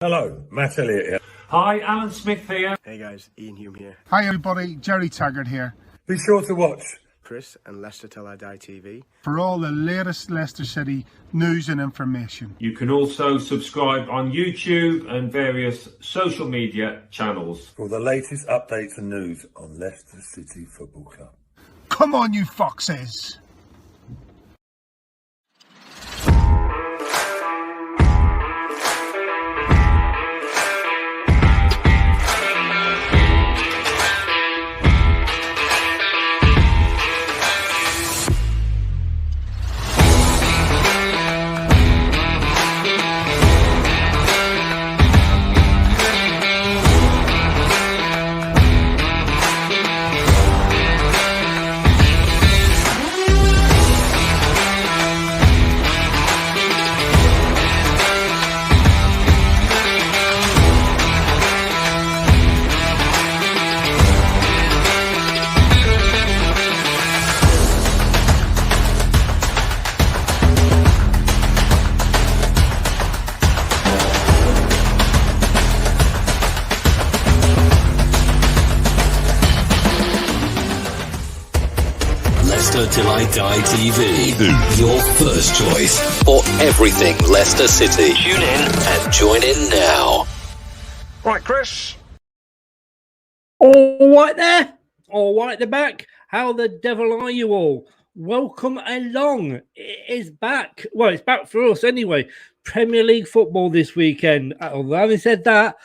Hello, Matt Elliott here. Hi, Alan Smith here. Hey guys, Ian Hume here. Hi everybody, Jerry Taggart here. Be sure to watch Chris and Leicester Till I Die TV for all the latest Leicester City news and information. You can also subscribe on YouTube and various social media channels. for the latest updates and news on Leicester City Football Club. Come on, you foxes! Leicester Till I Die TV, your first choice for everything Leicester City. Tune in and join in now. Right, Chris. All right there, all right at the back. How the devil are you all? Welcome along. It is back. Well, it's back for us anyway. Premier League football this weekend. Although having said that,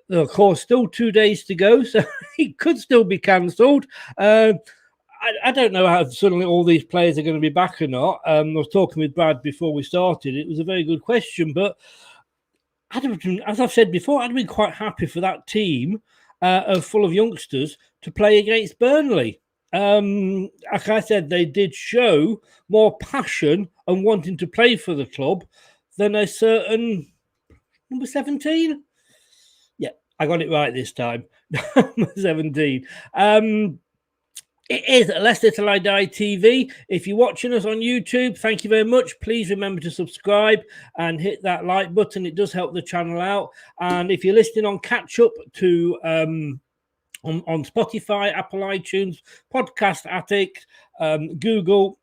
of course, still 2 days to go, so it could still be cancelled. I don't know how suddenly all these players are going to be back or not. I was talking with Brad before we started. It was a very good question, but as I've said before, I'd been quite happy for that team full of youngsters to play against Burnley. Like I said, they did show more passion and wanting to play for the club than a certain number 17. Yeah, I got it right this time. Number 17. It is Leicester Till I Die TV. If you're watching us on YouTube, thank you very much. Please remember to subscribe and hit that like button. It does help the channel out. And if you're listening on catch up to on Spotify, Apple iTunes, Podcast Addict, Google,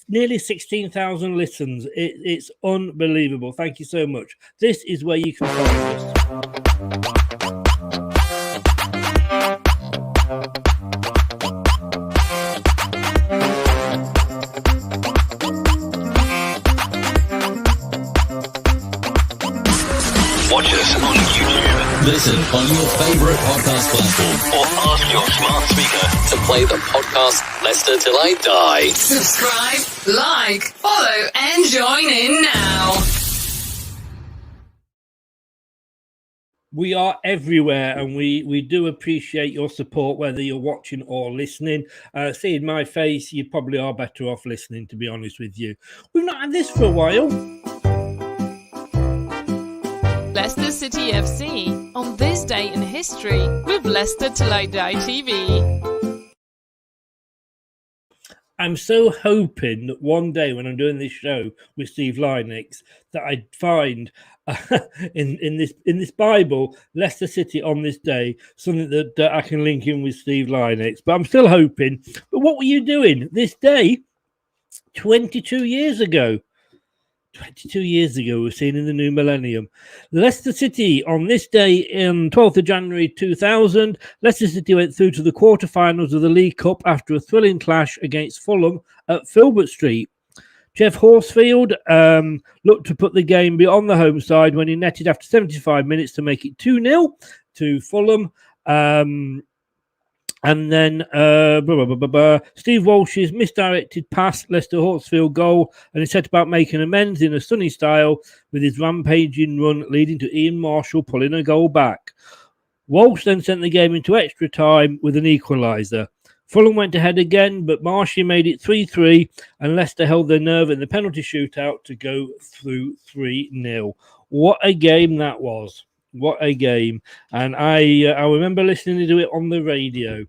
nearly 16,000 listens. It's unbelievable. Thank you so much. This is where you can find us. Watch us on YouTube. Listen on your favourite podcast platform. Or ask your smart speaker to play the podcast Leicester Till I Die. Subscribe, like, follow, and join in now. We are everywhere, and we do appreciate your support, whether you're watching or listening. Seeing my face, you probably are better off listening, to be honest with you. We've not had this for a while. Leicester City FC on this day in history with Leicester Till I Die TV. I'm so hoping that one day when I'm doing this show with Steve Lynex that I'd find in this Bible, Leicester City on this day, something that I can link in with Steve Lynex. But I'm still hoping. But what were you doing this day 22 years ago? 22 years ago, we're seeing in the new millennium. Leicester City on this day in 12th of January 2000, Leicester City went through to the quarterfinals of the League Cup after a thrilling clash against Fulham at Filbert Street. Jeff Horsfield looked to put the game beyond the home side when he netted after 75 minutes to make it 2-0 to Fulham. And then Steve Walsh's misdirected pass, Leicester Horsfield goal, and he set about making amends in a sunny style with his rampaging run leading to Ian Marshall pulling a goal back. Walsh then sent the game into extra time with an equaliser. Fulham went ahead again, but Marshy made it 3-3, and Leicester held their nerve in the penalty shootout to go through 3-0. What a game that was. What a game. And I remember listening to it on the radio.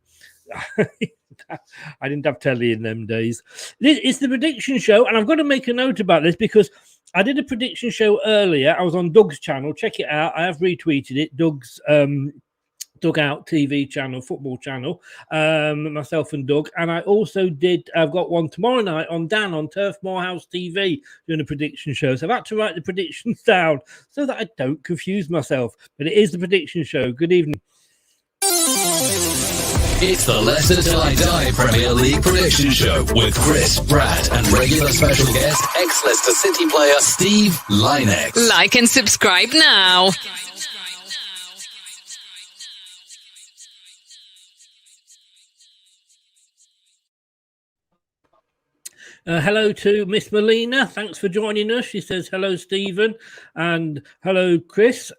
I didn't have telly in them days. It's the prediction show, and I've got to make a note about this because I did a prediction show earlier. I was on Doug's channel. Check it out. I have retweeted it. Doug's Dugout TV channel, football channel, myself and Doug. And I also I've got one tomorrow night on Dan on Turf Moorhouse TV doing a prediction show. So I've had to write the predictions down so that I don't confuse myself. But it is the prediction show. Good evening. It's the Leicester Till I Die Premier League Prediction Show with Chris, Brad, and regular special guest, ex-Leicester City player Steve Lynex. Like and subscribe now. Hello to Miss Melina. Thanks for joining us. She says hello, Stephen, and hello, Chris.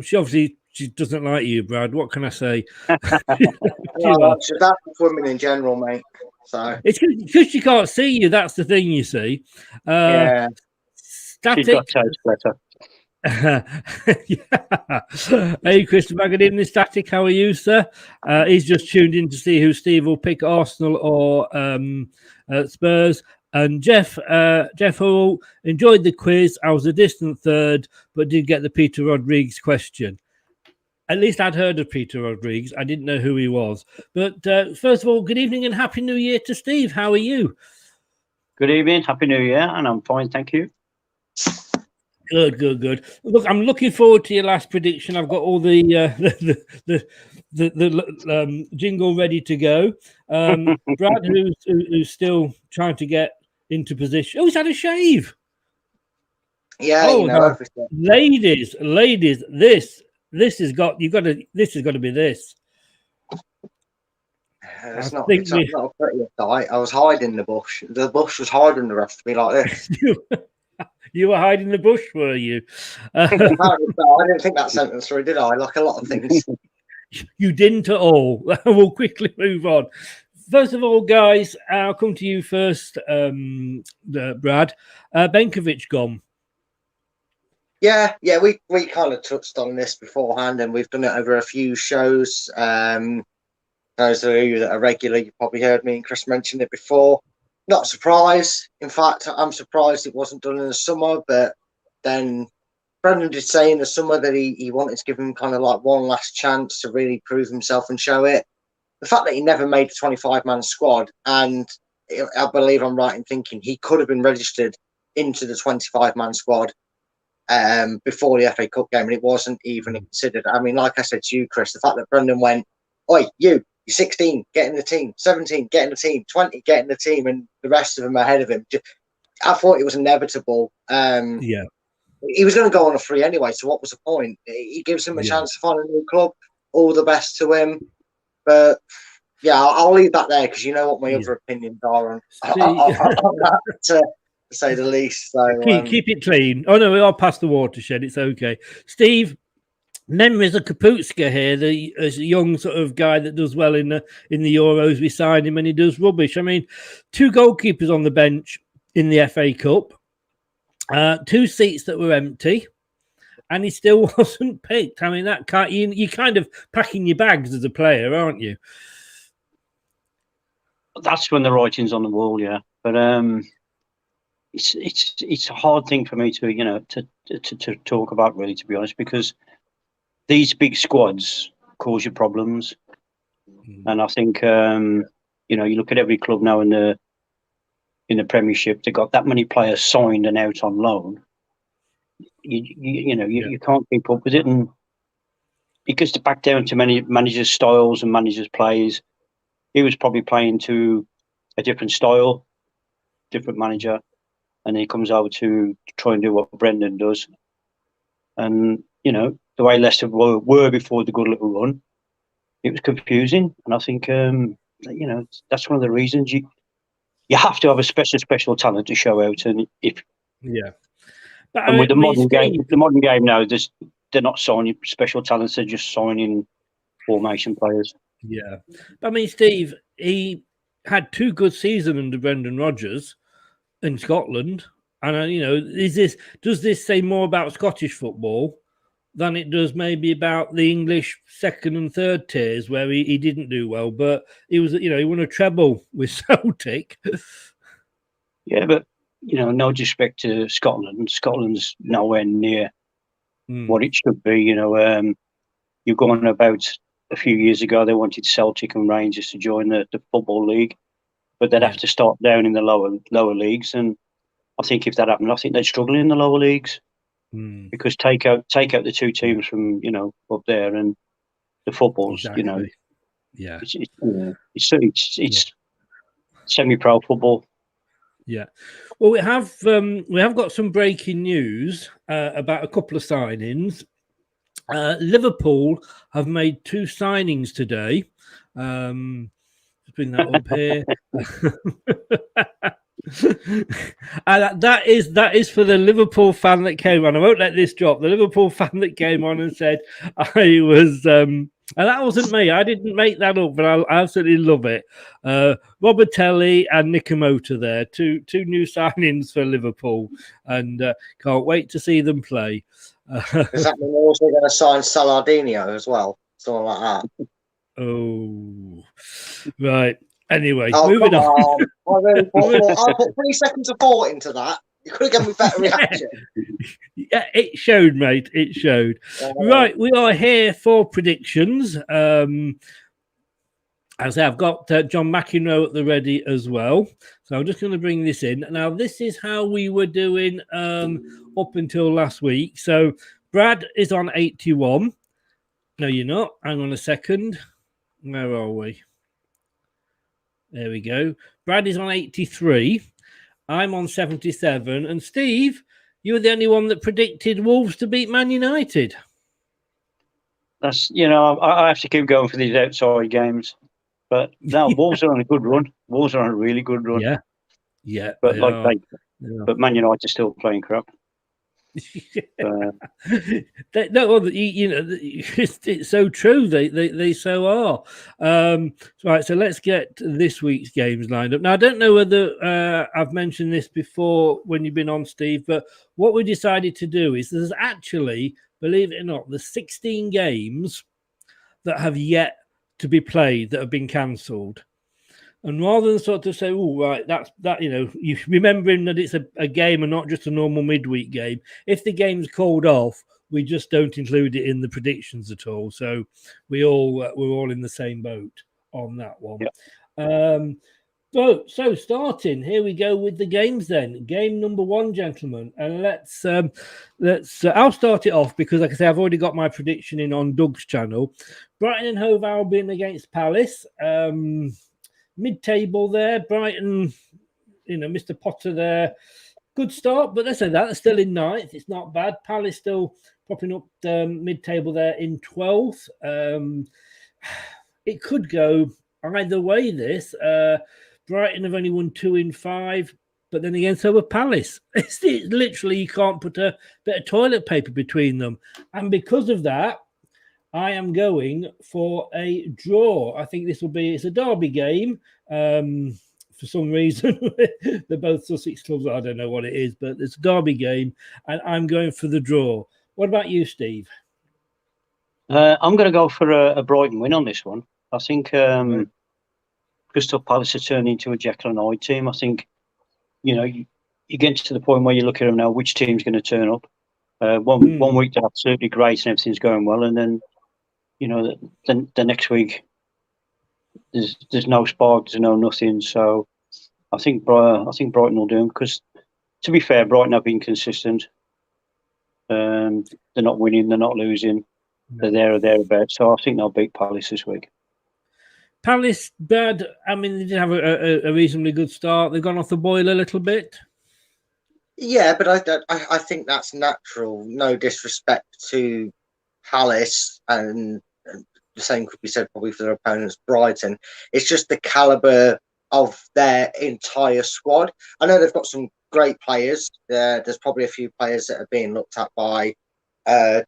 She doesn't like you, Brad. What can I say? She's that for women in general, mate. So it's because she can't see you. That's the thing, you see. Yeah. Static. She's got toes better. Yeah. Hey, Christopher, good evening, Static. How are you, sir? He's just tuned in to see who Steve will pick, Arsenal or Spurs. And Jeff Hall enjoyed the quiz. I was a distant third, but did get the Peter Rodriguez question. At least I'd heard of Peter Rodriguez. I didn't know who he was. But first of all, good evening and Happy New Year to Steve. How are you? Good evening, Happy New Year, and I'm fine, thank you. Good. Look, I'm looking forward to your last prediction. I've got all the jingle ready to go. Brad, who's still trying to get into position. Oh, he's had a shave. Yeah, everything. Ladies, this has got to be this. It's not a pretty sight. I was hiding in the bush. The bush was hiding the rest of me like this. You were hiding in the bush, were you? No, I didn't think that sentence through, did I? Like a lot of things. You didn't at all. We'll quickly move on. First of all, guys, I'll come to you first, Brad. Benkovic gone. Yeah, we kind of touched on this beforehand, and we've done it over a few shows. Those of you that are regular, you probably heard me and Chris mention it before. Not surprised. In fact, I'm surprised it wasn't done in the summer, but then Brendan did say in the summer that he wanted to give him kind of like one last chance to really prove himself and show it. The fact that he never made the 25-man squad, and I believe I'm right in thinking he could have been registered into the 25-man squad before the FA Cup game, and it wasn't even considered. I mean, like I said to you, Chris, the fact that Brendan went, "Oi, you're 16, get in the team, 17, get in the team, 20, get in the team," and the rest of them ahead of him. I thought it was inevitable. Yeah. He was going to go on a free anyway, so what was the point? He gives him a chance to find a new club. All the best to him. But, yeah, I'll leave that there because you know what my other opinions are on that, to say the least. So keep it clean. Oh, no, we are past the watershed. It's okay. Steve, memories of Kaputska here, the young sort of guy that does well in the Euros. We signed him and he does rubbish. I mean, 2 goalkeepers on the bench in the FA Cup, 2 seats that were empty, and he still wasn't picked. I mean, that can't you're kind of packing your bags as a player, aren't you? That's when the writing's on the wall, yeah. But it's a hard thing for me to talk about, really, to be honest, because these big squads cause you problems. And I think you look at every club now in the Premiership, they've got that many players signed and out on loan. You can't keep up with it, and it gets back down to many managers' styles and managers' plays. He was probably playing to a different style, different manager, and he comes over to try and do what Brendan does. And the way Leicester were before the good little run, it was confusing. And I think that's one of the reasons you have to have a special talent to show out. And with the modern game now, they're not signing special talents; they're just signing formation players. Yeah, I mean, Steve, he had 2 good seasons under Brendan Rodgers in Scotland, and does this say more about Scottish football than it does maybe about the English 2nd and 3rd tiers where he didn't do well, but he was he won a treble with Celtic. Yeah, but no disrespect to Scotland. Scotland's nowhere near what it should be. You're going about a few years ago, they wanted Celtic and Rangers to join the Football League, but they'd have to start down in the lower leagues. And I think if that happened, I think they'd struggle in the lower leagues because take out the two teams from up there, and the football's it's semi-pro football. Yeah. Well, we have got some breaking news about a couple of signings. Liverpool have made 2 signings today. Let's bring that up here. And that is for the Liverpool fan that came on. I won't let this drop. The Liverpool fan that came on and said I was and that wasn't me. I didn't make that up, but I absolutely love it. Robertelli and Nikamota there, two new signings for Liverpool, and can't wait to see them play. Does that mean they're also going to sign Saladinho as well? Something like that. Oh, right. Anyway, moving on. I put 3 seconds of thought into that. You could have given me a better reaction. Yeah, it showed, mate. It showed. Right, we are here for predictions. As I say, I've got John McEnroe at the ready as well. So I'm just going to bring this in. Now, this is how we were doing up until last week. So Brad is on 81. No, you're not. Hang on a second. Where are we? There we go. Brad is on 83. I'm on 77. And Steve, you were the only one that predicted Wolves to beat Man United. That's, I have to keep going for these outside games. But no, Wolves are on a good run. Wolves are on a really good run. Yeah. But but Man United are still playing crap. It's so true. They so are. Right, so let's get this week's games lined up. Now, I don't know whether I've mentioned this before when you've been on, Steve, but what we decided to do is there's actually, believe it or not, there's 16 games that have yet to be played that have been cancelled. And rather than sort of say, oh, right, that's that, you remembering that it's a game and not just a normal midweek game. If the game's called off, we just don't include it in the predictions at all. So we're all in the same boat on that one. Yep. So starting, here we go with the games then. Game number 1, gentlemen. And let's I'll start it off because, like I say, I've already got my prediction in on Doug's channel. Brighton and Hove Albion against Palace. Mid-table there, Brighton, Mr. Potter there. Good start, but let's say that. They're still in 9th. It's not bad. Palace still popping up mid-table there in 12th. It could go either way, this. Brighton have only won 2 in 5, but then again, so have Palace. It's literally, you can't put a bit of toilet paper between them. And because of that, I am going for a draw. I think it's a derby game. For some reason, they're both Sussex clubs. I don't know what it is, but it's a derby game, and I'm going for the draw. What about you, Steve? I'm going to go for a Brighton win on this one. I think Crystal Palace has turned into a Jekyll and Hyde team. I think, you get to the point where you look at them now, which team's going to turn up. One week they're absolutely great and everything's going well, and then the next week there's no spark, there's no nothing. So I think Brighton will do them because, to be fair, Brighton have been consistent. They're not winning, they're not losing, they're there or thereabouts. So I think they'll beat Palace this week. Palace, bad. I mean, they did have a reasonably good start. They've gone off the boil a little bit. Yeah, but I think that's natural. No disrespect to Palace, and the same could be said probably for their opponents, Brighton. It's just the calibre of their entire squad. I know they've got some great players. There's probably a few players that are being looked at by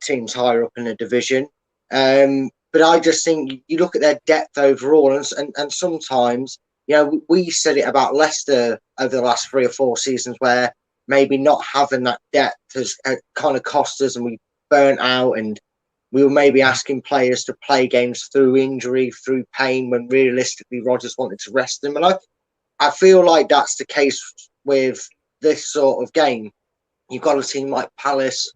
teams higher up in the division. But I just think you look at their depth overall, and sometimes, we said it about Leicester over the last 3 or 4 seasons where maybe not having that depth has kind of cost us and we burnt out, and we were maybe asking players to play games through injury, through pain, when realistically Rodgers wanted to rest them. And I feel like that's the case with this sort of game. You've got a team like Palace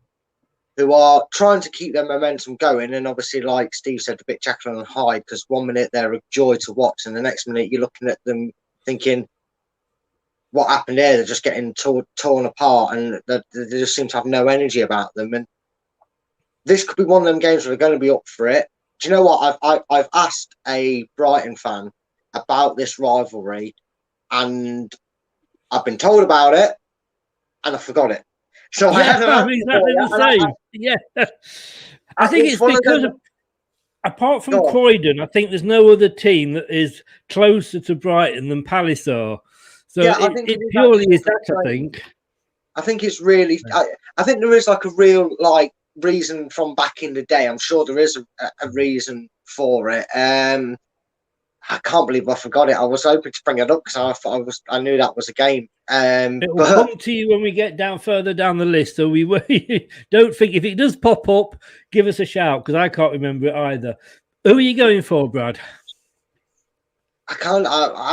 who are trying to keep their momentum going, and obviously, like Steve said, a bit Jekyll and Hyde, because 1 minute they're a joy to watch, and the next minute you're looking at them thinking, what happened here? They're just getting torn apart, and they just seem to have no energy about them. And this could be one of them games where they're going to be up for it. Do you know what? I've asked a Brighton fan about this rivalry, and I've been told about it, and I forgot it. So I'm exactly the same. Yeah, I think it's because apart from Croydon, I think there's no other team that is closer to Brighton than Palace are. So yeah, I think it purely is that. I think it's really. I think there is like a real reason from back in the day. I'm sure there is a reason for it. I can't believe I forgot it. I was hoping to bring it up because I knew that was a game. It will come to you when we get further down the list. So we don't think if it does pop up, give us a shout because I can't remember it either. Who are you going for, Brad? I'm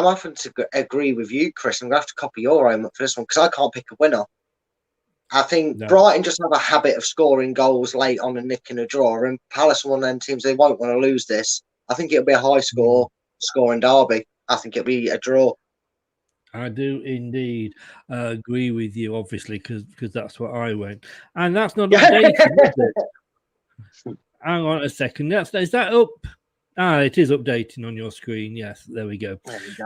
having to agree with you, Chris. I'm going to have to copy your own for this one because I can't pick a winner. I think Brighton just have a habit of scoring goals late on and nicking a draw, and Palace are one of them teams they won't want to lose this. I think it'll be a high scoring derby. I think it'll be a draw. I do indeed agree with you, obviously, because that's what I went, and that's not updated, is it? Hang on a second. Is that up? It is updating on your screen. Yes, there we go.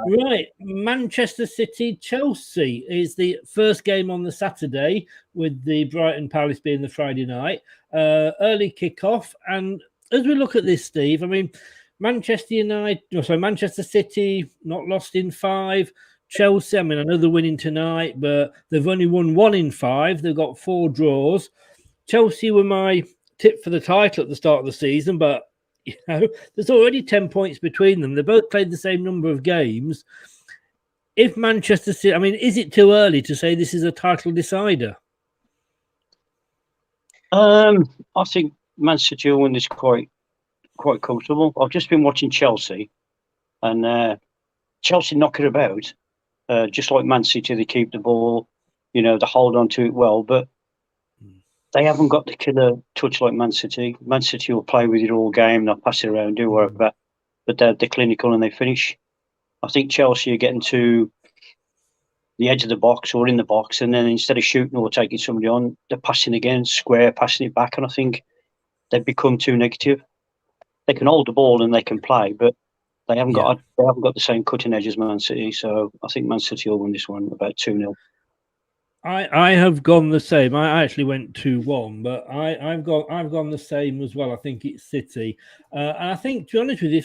Right, Manchester City Chelsea is the first game on the Saturday, with the Brighton Palace being the Friday night. Early kickoff, and as we look at this, Steve, I mean, Manchester City not lost in 5. Chelsea, I mean, I know they're winning tonight, but they've only won 1 in 5. They've got 4 draws. Chelsea were my tip for the title at the start of the season, but there's already 10 points between them. They both played the same number of games. If Manchester City, I mean, is it too early to say this is a title decider? I think Man City will win this quite comfortable. I've just been watching Chelsea, and Chelsea knock it about. Just like Man City, they keep the ball, they hold on to it well, but they haven't got the killer touch like Man City. Man City will play with it all game, they'll pass it around, do whatever, but they're clinical and they finish. I think Chelsea are getting to the edge of the box or in the box, and then instead of shooting or taking somebody on, they're passing again, square, passing it back, and I think they've become too negative. They can hold the ball and they can play, but they haven't got the same cutting edge as Man City. So I think Man City will win this one about 2-0. I have gone the same. I actually went 2-1, but I've gone the same as well. I think it's City, and I think, to be honest with you,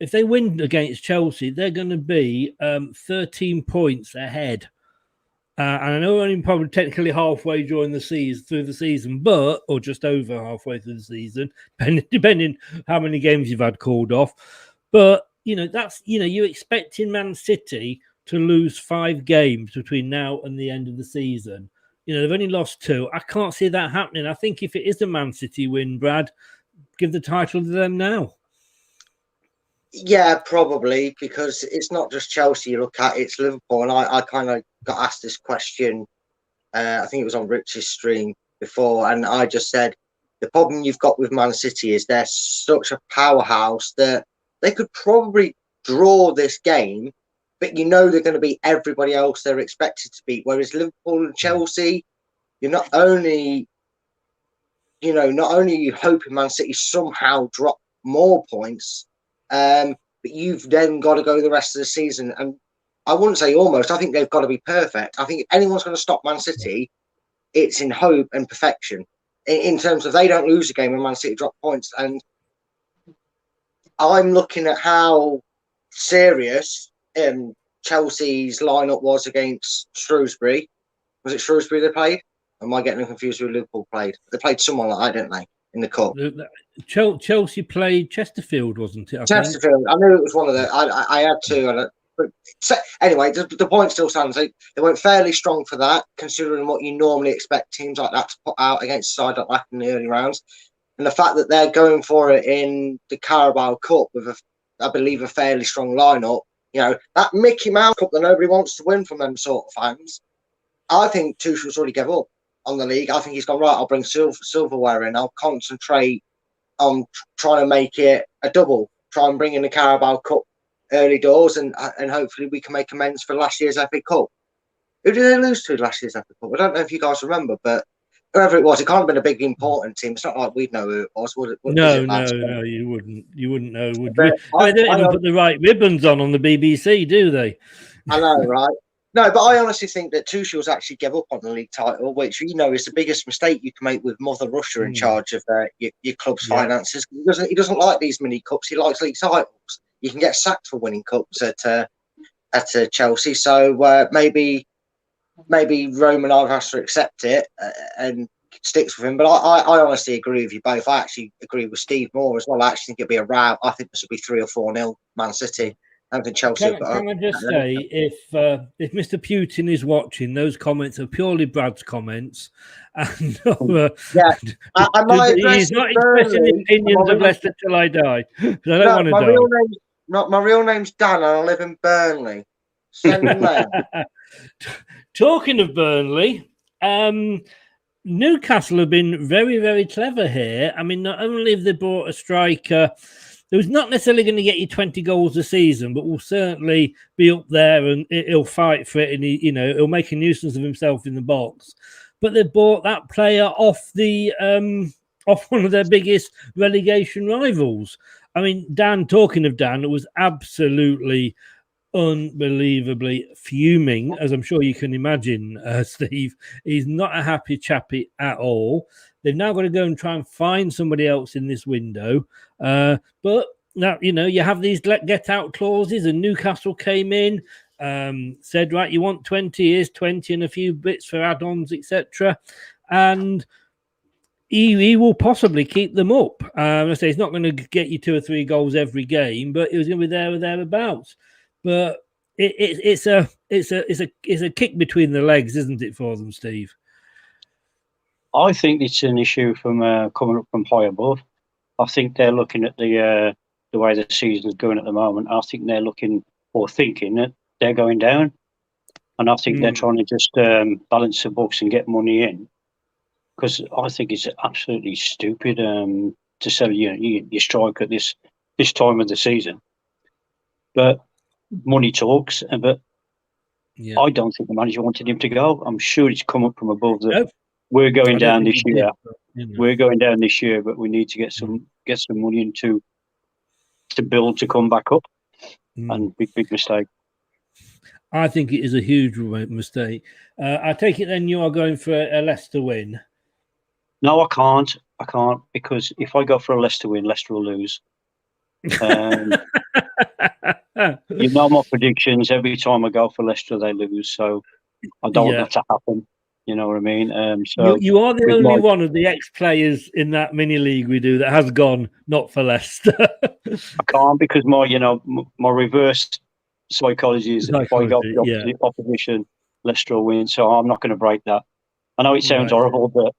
if they win against Chelsea, they're going to be 13 points ahead. And I know we're only probably technically halfway through the season, or just over halfway through the season, depending how many games you've had called off. But you're expecting Man City to lose 5 games between now and the end of the season. They've only lost 2. I can't see that happening. I think if it is a Man City win, Brad, give the title to them now. Yeah, probably, because it's not just Chelsea you look at, it's Liverpool. And I kind of got asked this question, I think it was on Rich's stream before, and I just said, the problem you've got with Man City is they're such a powerhouse that they could probably draw this game, but they're going to beat everybody else they're expected to beat. Whereas Liverpool and Chelsea, you're not only are you hoping Man City somehow drop more points, but you've then got to go the rest of the season. And I wouldn't say almost. I think they've got to be perfect. I think if anyone's going to stop Man City, it's in hope and perfection. In terms of they don't lose a game and Man City drop points. And I'm looking at how serious Chelsea's lineup was against Shrewsbury. Was it Shrewsbury they played? Am I getting confused with Liverpool played? They played someone like that, didn't they, in the cup? Chelsea played Chesterfield, wasn't it? Chesterfield. I knew it was one of the. I had to. So anyway, the point still stands. They went fairly strong for that, considering what you normally expect teams like that to put out against a side like that in the early rounds. And the fact that they're going for it in the Carabao Cup with, I believe, a fairly strong lineup. That Mickey Mouse Cup that nobody wants to win from them sort of fans. I think Tuchel's already gave up on the league. I think he's gone, right, I'll bring silverware in. I'll concentrate on trying to make it a double. Try and bring in the Carabao Cup early doors, and hopefully we can make amends for last year's FA Cup. Who did they lose to last year's FA Cup? I don't know if you guys remember, but whoever it was, it can't have been a big important team. It's not like we'd know who it was. No, you wouldn't. You wouldn't know, would you? They don't even put the right ribbons on the BBC, do they? I know, right? No, but I honestly think that Tuchel's actually gave up on the league title, which is the biggest mistake you can make with Mother Russia in charge of your club's finances. He doesn't like these mini cups. He likes league titles. You can get sacked for winning cups at Chelsea. So maybe Roman either has to accept it and sticks with him. But I honestly agree with you both. I actually agree with Steve more as well. I actually think it'll be a row. I think this will be 3 or 4-0 Man City. I don't think Chelsea. Can I just say, if Mr. Putin is watching, those comments are purely Brad's comments, and he's not expressing opinions of Leicester till I die. I don't want to die. My real name's Dan, and I live in Burnley. Send them there. Talking of Burnley, Newcastle have been very, very clever here. I mean, not only have they bought a striker who's not necessarily going to get you 20 goals a season, but will certainly be up there and he'll fight for it, and he'll make a nuisance of himself in the box. But they bought that player off off one of their biggest relegation rivals. I mean, talking of Dan, it was absolutely unbelievably fuming, as I'm sure you can imagine, Steve. He's not a happy chappy at all. They've now got to go and try and find somebody else in this window. But now, you have these get out clauses, and Newcastle came in, said, right, you want 20, here's 20 and a few bits for add-ons, etc. And he will possibly keep them up. I say he's not going to get you 2 or 3 goals every game, but he was going to be there or thereabouts. But it's a kick between the legs, isn't it, for them, Steve? I think it's an issue from coming up from high above. I think they're looking at the way the season's going at the moment. I think they're looking or thinking that they're going down, and I think they're trying to just balance the books and get money in. Because I think it's absolutely stupid to sell your striker at this time of the season. But money talks, but I don't think the manager wanted him to go. I'm sure it's come up from above that. Nope. We're going down this year. We're going down this year, but we need to get some money in to build to come back up. And big mistake. I think it is a huge mistake. I take it then you are going for a Leicester win. No, I can't because if I go for a Leicester win, Leicester will lose. My predictions. Every time I go for Leicester, they lose. So I don't want that to happen. You know what I mean? So you are the only one of the ex-players in that mini league we do that has gone not for Leicester. I can't because my reverse psychology is if I go for the opposition, Leicester will win. So I'm not going to break that. I know it sounds horrible, but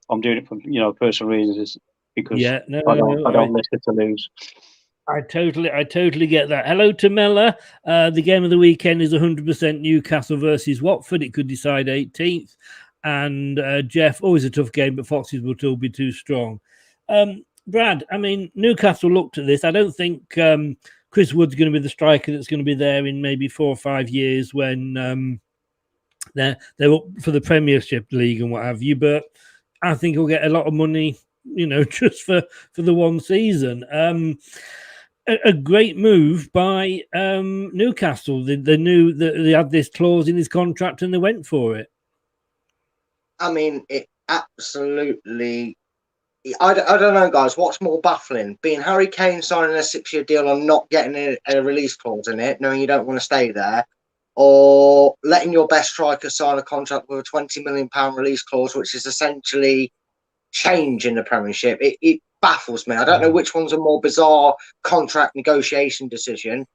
I'm doing it for personal reasons because I don't Leicester to lose. I totally get that. Hello to Mella. The game of the weekend is 100% Newcastle versus Watford. It could decide 18th. And Jeff, always a tough game, but Foxes will still be too strong. Brad, I mean, Newcastle looked at this. I don't think Chris Wood's going to be the striker that's going to be there in maybe 4 or 5 years when they're up for the Premiership League and what have you. But I think he'll get a lot of money, just for the one season. A great move by Newcastle. They knew that they had this clause in his contract and they went for it. I mean, it absolutely... I don't know, guys. What's more baffling? Being Harry Kane signing a 6-year deal and not getting a release clause in it, knowing you don't want to stay there, or letting your best striker sign a contract with a £20 million release clause, which is essentially change in the Premiership. It baffles me. I don't know which one's a more bizarre contract negotiation decision.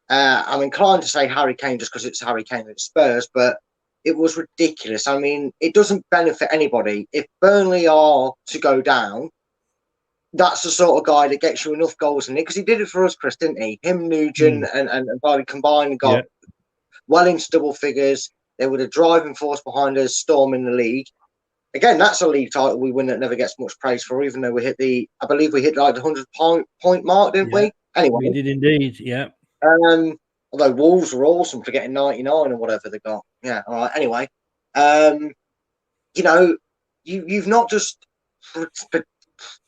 I'm inclined to say Harry Kane just because it's Harry Kane at Spurs, but it was ridiculous. I mean, it doesn't benefit anybody. If Burnley are to go down, that's the sort of guy that gets you enough goals in it, because he did it for us, Chris, didn't he? Him, Nugent, and Vardy combined got well into double figures. They were the driving force behind us storming the league. Again, that's a league title we win that never gets much praise for, even though I believe we hit like the 100-point mark, didn't we? Anyway, we did indeed. Yeah. Although Wolves were awesome for getting 99 or whatever they got. Yeah. All right. Anyway, you've not just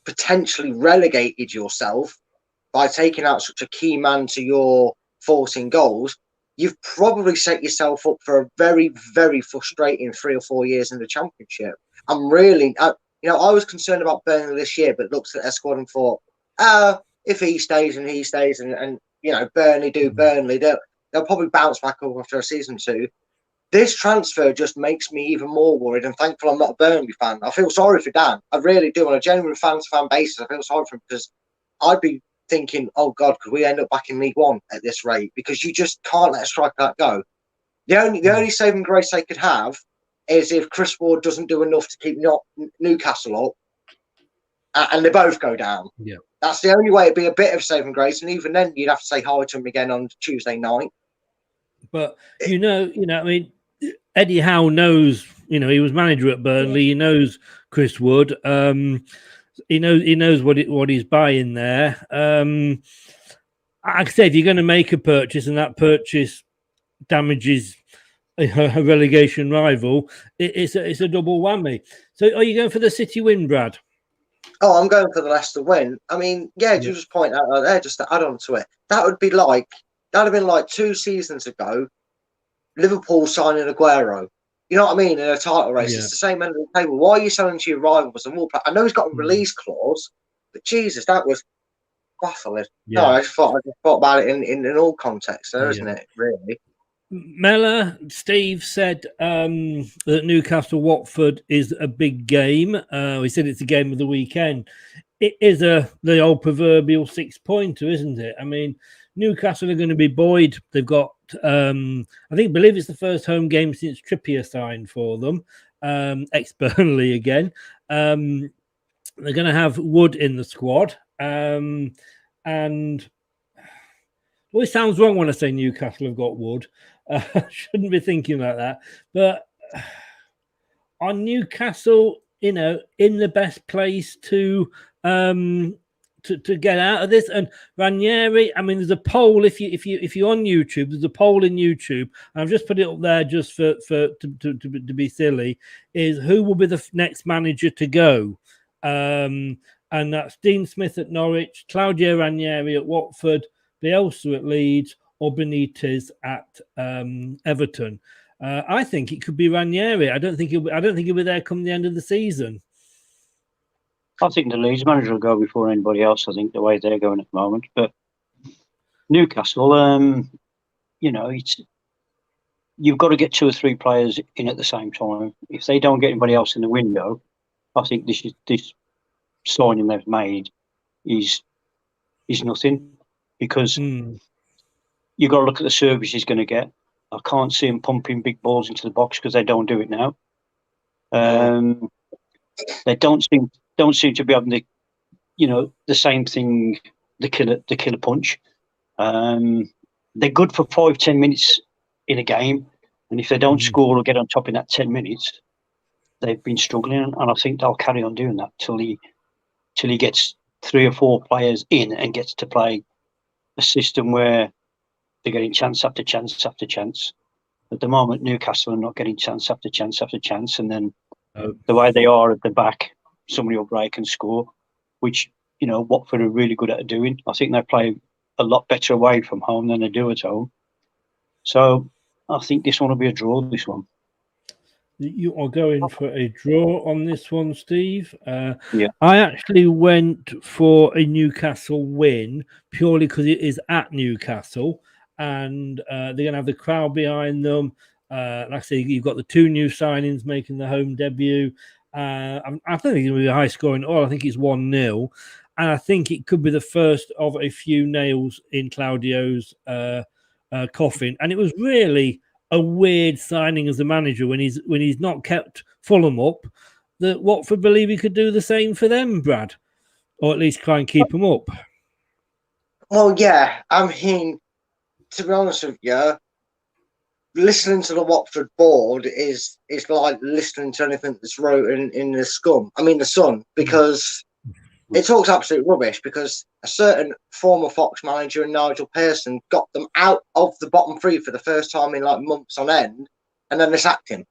potentially relegated yourself by taking out such a key man to your 14 goals. You've probably set yourself up for a very, very frustrating 3 or 4 years in the Championship. I was concerned about Burnley this year, but looked at their squad and thought, if he stays and Burnley do Burnley, they'll probably bounce back up after a season or two. This transfer just makes me even more worried, and thankful I'm not a Burnley fan. I feel sorry for Dan. I really do. On a genuine fan-to-fan basis, I feel sorry for him, because I'd be thinking, oh God, could we end up back in League One at this rate? Because you just can't let a striker like that go. The only saving grace they could have is if Chris Ward doesn't do enough to keep Newcastle up, and they both go down. Yeah, that's the only way it'd be a bit of saving grace, and even then you'd have to say hi to him again on Tuesday night. But I mean, Eddie Howe knows. He was manager at Burnley. He knows Chris Wood. He knows what he's buying there. Like I said, if you're going to make a purchase and that purchase damages a relegation rival, it's a double whammy. So, are you going for the City win, Brad? Oh, I'm going for the Leicester win. I mean, you just point out there, just to add on to it, that'd have been like 2 seasons ago, Liverpool signing Aguero. You know what I mean? In a title race, it's the same end of the table. Why are you selling to your rivals? And I know he's got a release clause, but Jesus, that was baffling. Yeah. No, I just thought about it in all contexts, isn't it? Really. Mella, Steve said that Newcastle-Watford is a big game. He said it's a game of the weekend. It is the old proverbial 6-pointer, isn't it? I mean, Newcastle are going to be buoyed. They've got, believe it's the first home game since Trippier signed for them, ex-Burnley again. They're going to have Wood in the squad. And well, it sounds wrong when I say Newcastle have got Wood. I shouldn't be thinking like that. But on Newcastle, in the best place to get out of this, and Ranieri. I mean, there's a poll. If you're on YouTube, there's a poll in YouTube, and I've just put it up there just to be silly. Is who will be the next manager to go? And that's Dean Smith at Norwich, Claudio Ranieri at Watford, Bielsa at Leeds, or Benitez at Everton. I think it could be Ranieri. I don't think he'll be there come the end of the season. I think the Leeds manager will go before anybody else. I think the way they're going at the moment, but Newcastle, you've got to get 2 or 3 players in at the same time. If they don't get anybody else in the window, I think this signing they've made is nothing, because you've got to look at the service he's going to get. I can't see him pumping big balls into the box, because they don't do it now. They don't seem to be having the same thing, the killer punch. They're good for 5-10 minutes in a game, and if they don't score or get on top in that 10 minutes, they've been struggling, and I think they'll carry on doing that till he gets 3 or 4 players in and gets to play a system where they're getting chance after chance after chance. At the moment, Newcastle are not getting chance after chance after chance, and then the way they are at the back, somebody will break and score, which Watford are really good at doing. I think they play a lot better away from home than they do at home. So I think this one will be a draw. This one. You are going for a draw on this one, Steve. Yeah. I actually went for a Newcastle win purely because it is at Newcastle, and they're going to have the crowd behind them. Like I say, you've got the 2 new signings making the home debut. I don't think it's going to be a high scoring at all. I think it's 1-0. And I think it could be the first of a few nails in Claudio's coffin. And it was really a weird signing as a manager when he's not kept Fulham up, that Watford believe he could do the same for them, Brad, or at least try and keep them up. Well, yeah. I mean, to be honest with you, listening to the Watford board is like listening to anything that's wrote in the Sun, because it talks absolute rubbish, because a certain former Fox manager and Nigel Pearson got them out of the bottom three for the first time in like months on end, and then they sacked him.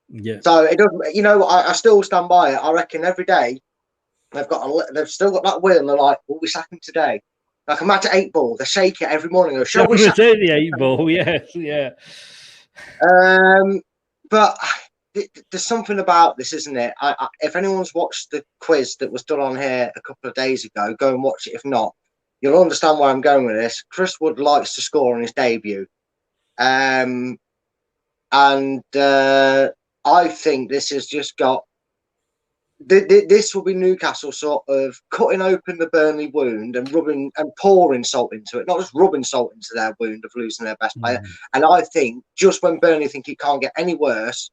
Yeah. So it doesn't, I still stand by it. I reckon every day they've still got that will, and they're like, will we sack him today? Like a match at 8 Ball, they shake it every morning. Go, shall we sack say the 8 Ball? Yes, yeah. But there's something about this, isn't it? If anyone's watched the quiz that was done on here a couple of days ago, go and watch it. If not, you'll understand where I'm going with this. Chris Wood likes to score on his debut. And I think this has just got... This will be Newcastle sort of cutting open the Burnley wound and rubbing and pouring salt into it, not just rubbing salt into their wound of losing their best player. And I think just when Burnley think it can't get any worse,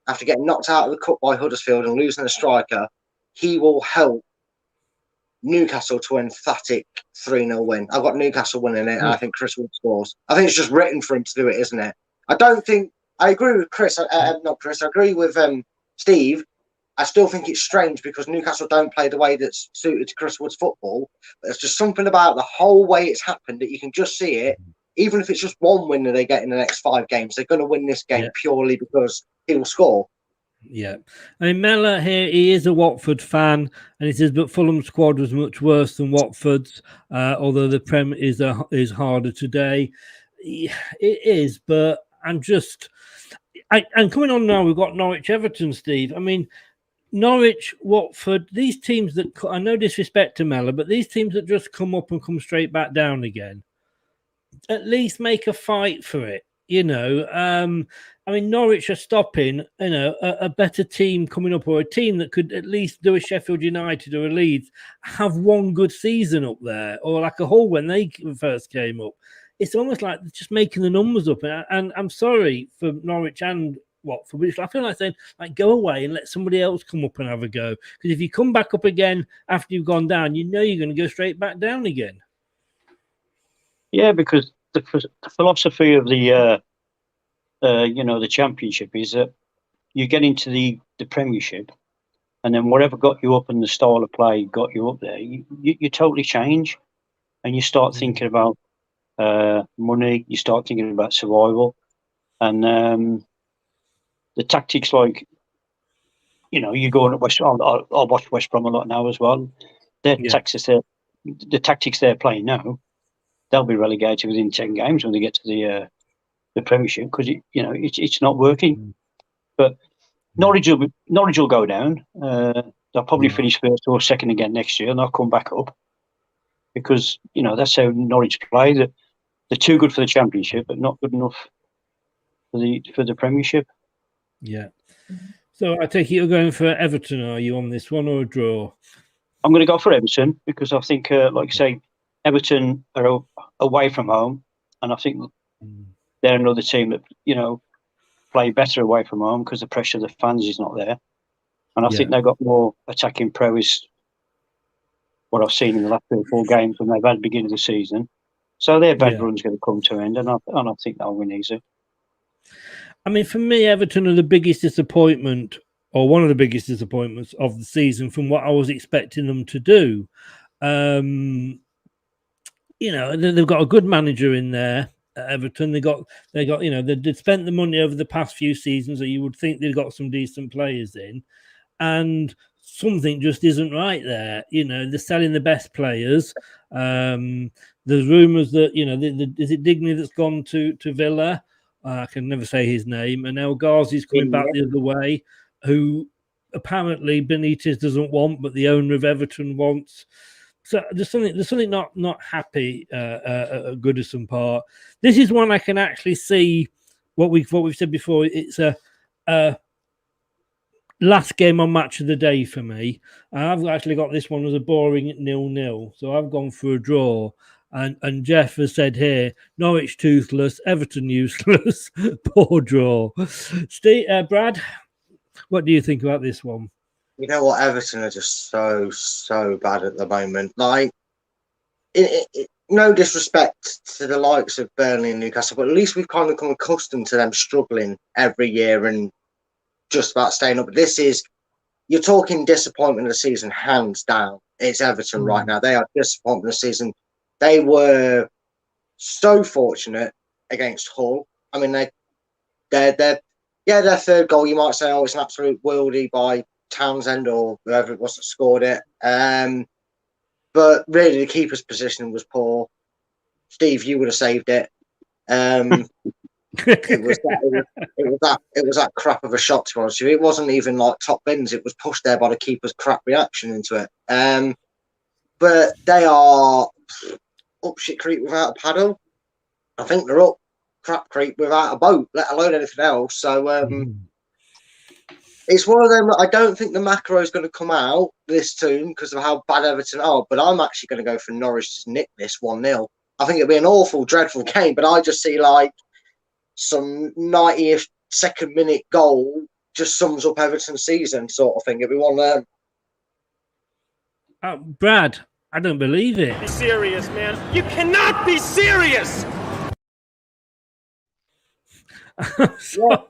after getting knocked out of the cup by Huddersfield and losing a striker, he will help Newcastle to an emphatic 3-0 win. I've got Newcastle winning it, and I think Chris Wood scores. I think it's just written for him to do it, isn't it? I agree with Chris. Not Chris. I agree with Steve. I still think it's strange because Newcastle don't play the way that's suited to Chris Wood's football. But there's just something about the whole way it's happened that you can just see it. Even if it's just one win that they get in the next 5 games, they're going to win this game purely because he will score. Yeah. I mean, Mella here, he is a Watford fan, and he says, but Fulham's squad was much worse than Watford's, although the Prem is harder today. It is, but I'm coming on now, we've got Norwich Everton, Steve. I mean, Norwich, Watford, these teams that, I no disrespect to Mella, but these teams that just come up and come straight back down again, at least make a fight for it, I mean, Norwich are stopping, a better team coming up, or a team that could at least do a Sheffield United or a Leeds, have one good season up there, or like a Hull when they first came up. It's almost like just making the numbers up. And I'm sorry for Norwich and Watford, but I feel like saying, like, go away and let somebody else come up and have a go. Because if you come back up again after you've gone down, you're going to go straight back down again. Yeah, because the philosophy of the the Championship is that you get into the Premiership, and then whatever got you up and the style of play got you up there, you totally change, and you start thinking about money, you start thinking about survival, and the tactics, like, you go on at West. I'll watch West Brom a lot now as well. The tactics they're playing now, they'll be relegated within 10 games when they get to the Premiership, because it's not working. But Norwich will go down. They'll probably finish first or second again next year, and they'll come back up, because that's how Norwich play. That they're too good for the Championship, but not good enough for the Premiership. Yeah. So I take it you're going for Everton, are you, on this one, or a draw? I'm going to go for Everton, because I think, like I say, Everton are away from home, and I think they're another team that play better away from home because the pressure of the fans is not there, and I think they've got more attacking prowess. What I've seen in the last 3 or 4 games when they've had the beginning of the season, so their bad run's going to come to an end, and I think they'll win easy. I mean, for me, Everton are the biggest disappointment, or one of the biggest disappointments of the season from what I was expecting them to do. They've got a good manager in there at Everton. They spent the money over the past few seasons, so you would think they've got some decent players in, and something just isn't right there. They're selling the best players. There's rumours that is it Digney that's gone to Villa? I can never say his name, and El Ghazi's coming back the other way, who apparently Benitez doesn't want, but the owner of Everton wants. So there's something not happy at Goodison Park. This is one I can actually see what we've said before. It's a last game on match of the day for me. I've actually got this one as a boring 0-0, so I've gone for a draw. And Jeff has said here, Norwich toothless, Everton useless, poor draw. Steve, Brad, what do you think about this one? You know what, Everton are just so bad at the moment. Like, no disrespect to the likes of Burnley and Newcastle, but at least we've kind of come accustomed to them struggling every year and just about staying up. You're talking disappointment of the season, hands down. It's Everton right now. They are disappointment of the season. They were so fortunate against Hull. I mean, their third goal, you might say, it's an absolute worldie by Townsend or whoever it was that scored it. But really, the keeper's position was poor. Steve, you would have saved it. It was that crap of a shot, to be honest with you. It wasn't even like top bins. It was pushed there by the keeper's crap reaction into it. But they are up shit creek without a paddle. I think they're up crap creek without a boat, let alone anything else. So it's one of them. I don't think the macro is going to come out this soon because of how bad Everton are. But I'm actually going to go for Norwich to nick this 1-0. I think it'll be an awful, dreadful game. But I just see like some 90th second minute goal just sums up Everton's season, sort of thing. It'll be one of them. Brad, I don't believe it. Be serious, man. You cannot be serious. So,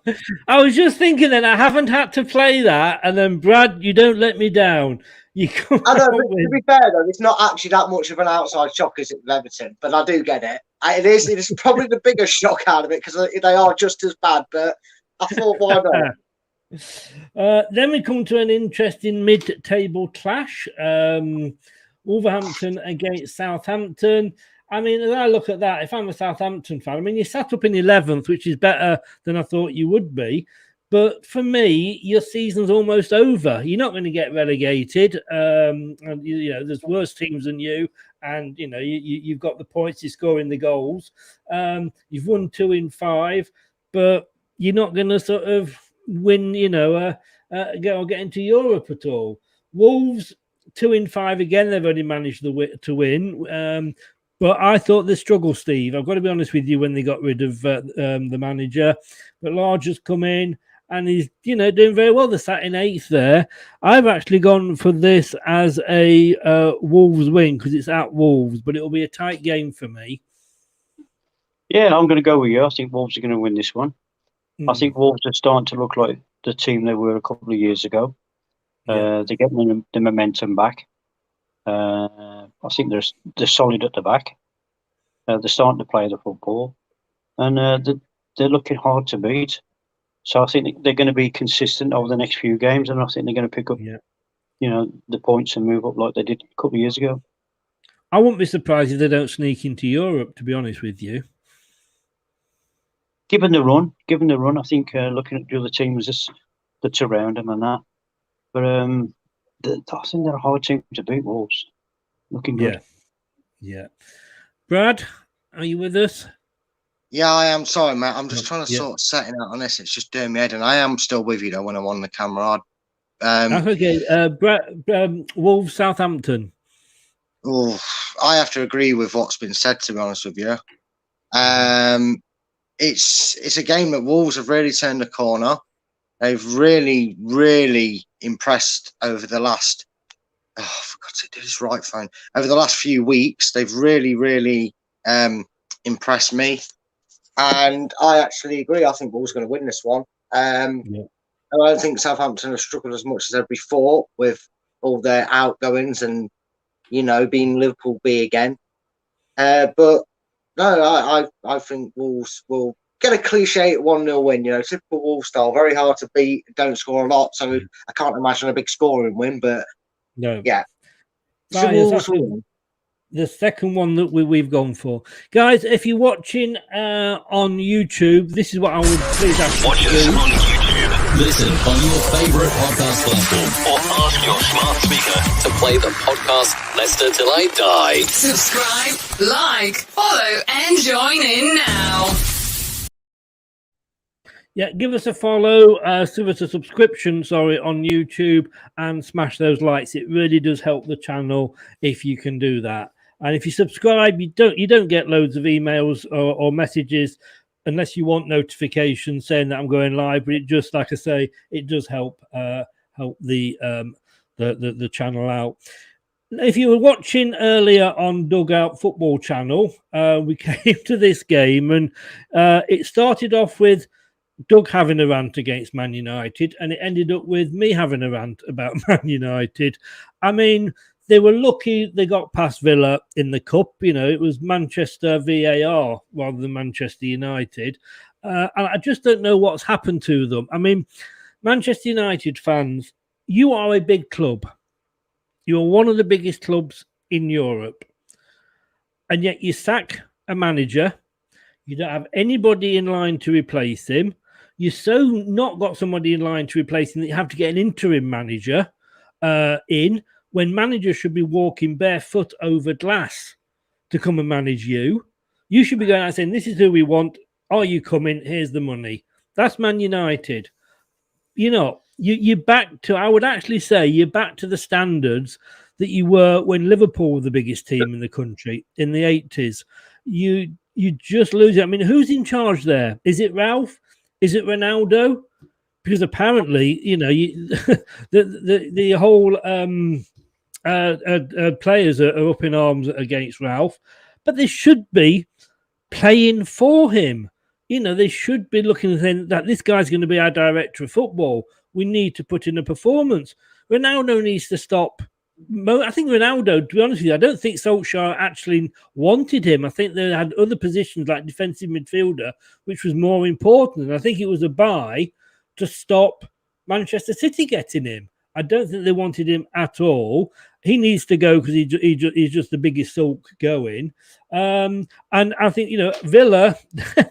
I was just thinking that I haven't had to play that, and then Brad, you don't let me down. You come I know, but to be fair though, it's not actually that much of an outside shock as it with Everton, but I do get it. It is probably the biggest shock out of it because they are just as bad. But I thought, why not? Then we come to an interesting mid-table clash. Wolverhampton against Southampton. I mean, as I look at that, if I'm a Southampton fan, I mean, you sat up in 11th, which is better than I thought you would be. But for me, your season's almost over. You're not going to get relegated. And there's worse teams than you. And, you've got the points, you're scoring the goals. You've won 2 in 5, but you're not going to sort of win, get into Europe at all. Wolves, 2 in 5 again. They've only managed to win. But I thought they struggled, Steve. I've got to be honest with you when they got rid of the manager. But Large has come in and he's, doing very well. They're sat in 8th there. I've actually gone for this as a Wolves win because it's at Wolves, but it'll be a tight game for me. Yeah, I'm going to go with you. I think Wolves are going to win this one. I think Wolves are starting to look like the team they were a couple of years ago. They're getting the momentum back. I think they're solid at the back. They're starting to play the football, and they're looking hard to beat. So I think they're going to be consistent over the next few games, and I think they're going to pick up, the points and move up like they did a couple of years ago. I wouldn't be surprised if they don't sneak into Europe, to be honest with you. Given the run, I think looking at the other teams that's around them and that, but I think they're a hard team to beat, Wolves. Looking good. Yeah. Brad, are you with us? Yeah, I am. Sorry, Matt. I'm just trying to sort of setting out on this. It's just doing me head, and I am still with you though when I'm on the camera. Okay. Wolves, Southampton. I have to agree with what's been said. To be honest with you, it's a game that Wolves have really turned the corner. They've really, really impressed over the last. Oh, for God's sake, do this right phone. Over the last few weeks, they've really, really impressed me. And I actually agree. I think Wolves are going to win this one. I don't think Southampton have struggled as much as they've before with all their outgoings and, being Liverpool B again. But no, I think Wolves will get a cliche 1-0 win, typical Wolves style, very hard to beat, don't score a lot. So I can't imagine a big scoring win, but no. Yeah. The second one that we've gone for. Guys, if you're watching on YouTube, this is what I would please ask you. Watch us on YouTube. Listen on your favourite podcast platform or ask your smart speaker to play the podcast Leicester Till I Die. Subscribe, like, follow, and join in now. Yeah, give us a follow, give us a subscription, on YouTube, and smash those likes. It really does help the channel if you can do that. And if you subscribe, you don't get loads of emails or messages unless you want notifications saying that I'm going live. But it just, like I say, it does help the channel out. If you were watching earlier on Dugout Football Channel, we came to this game and it started off with Doug having a rant against Man United, and it ended up with me having a rant about Man United. I mean, they were lucky they got past Villa in the cup. You know, it was Manchester VAR rather than Manchester United. And I just don't know what's happened to them. I mean, Manchester United fans, you are a big club. You're one of the biggest clubs in Europe. And yet you sack a manager. You don't have anybody in line to replace him. You so not got somebody in line to replace him that you have to get an interim manager in when managers should be walking barefoot over glass to come and manage you. You should be going out saying, this is who we want. Are you coming? Here's the money. That's Man United. You know, you're back to, I would actually say you're back to the standards that you were when Liverpool were the biggest team in the country in the 80s. You just lose it. I mean, who's in charge there? Is it Ralph? Is it Ronaldo? Because apparently, you know, the whole players are up in arms against Ralph, but they should be playing for him. You know, they should be looking and saying that this guy's going to be our director of football. We need to put in a performance. Ronaldo needs to stop. I think Ronaldo, to be honest with you, I don't think Solskjaer actually wanted him. I think they had other positions like defensive midfielder, which was more important. And I think it was a buy to stop Manchester City getting him. I don't think they wanted him at all. He needs to go because he's just the biggest sulk going. And I think, you know, Villa,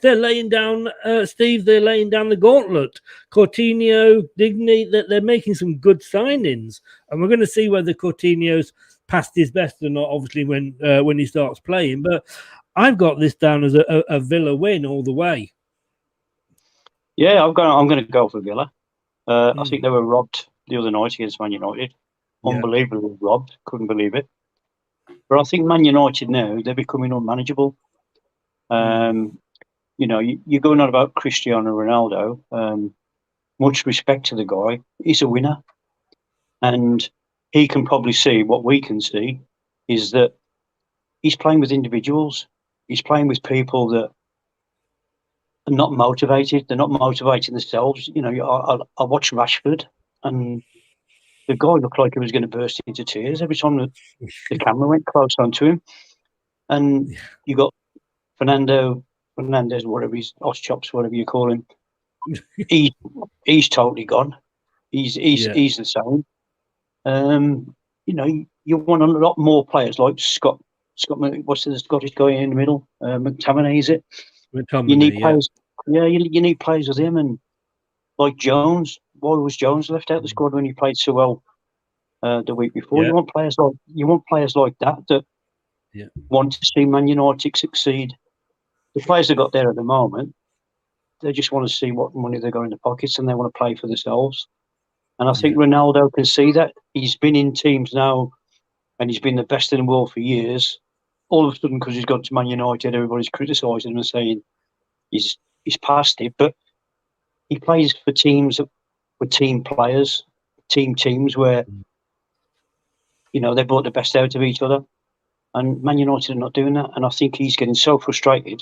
they're laying down, Steve, they're laying down the gauntlet. Coutinho, Digny, they're making some good signings. And we're going to see whether Coutinho's past his best or not, obviously, when he starts playing. But I've got this down as a Villa win all the way. Yeah, I'm going to go for Villa. I think they were robbed the other night against Man United. Unbelievably robbed. Couldn't believe it. But I think Man United now, they're becoming unmanageable. You know, you're going on about Cristiano Ronaldo. Much respect to the guy. He's a winner. And he can probably see what we can see is that he's playing with individuals. He's playing with people that are not motivated. They're not motivating themselves. You know, I watched Rashford and the guy looked like he was going to burst into tears every time the camera went close onto him. And you got Fernandez, whatever he's, Oschops, whatever you call him. He's totally gone. He's the same. You know, you want a lot more players like Scott. What's the Scottish guy in the middle? McTominay, is it? McTominay, you need players. Yeah, you need players with him, and like Jones. Why was Jones left out the squad when he played so well the week before? You want players like that want to see Man United succeed. The players they've got there at the moment, they just want to see what money they got in the pockets, and they want to play for themselves. And I think Ronaldo can see that. He's been in teams now, and he's been the best in the world for years. All of a sudden, because he's gone to Man United, everybody's criticising him and saying he's past it. But he plays for teams with team players, teams where, you know, they brought the best out of each other. And Man United are not doing that. And I think he's getting so frustrated.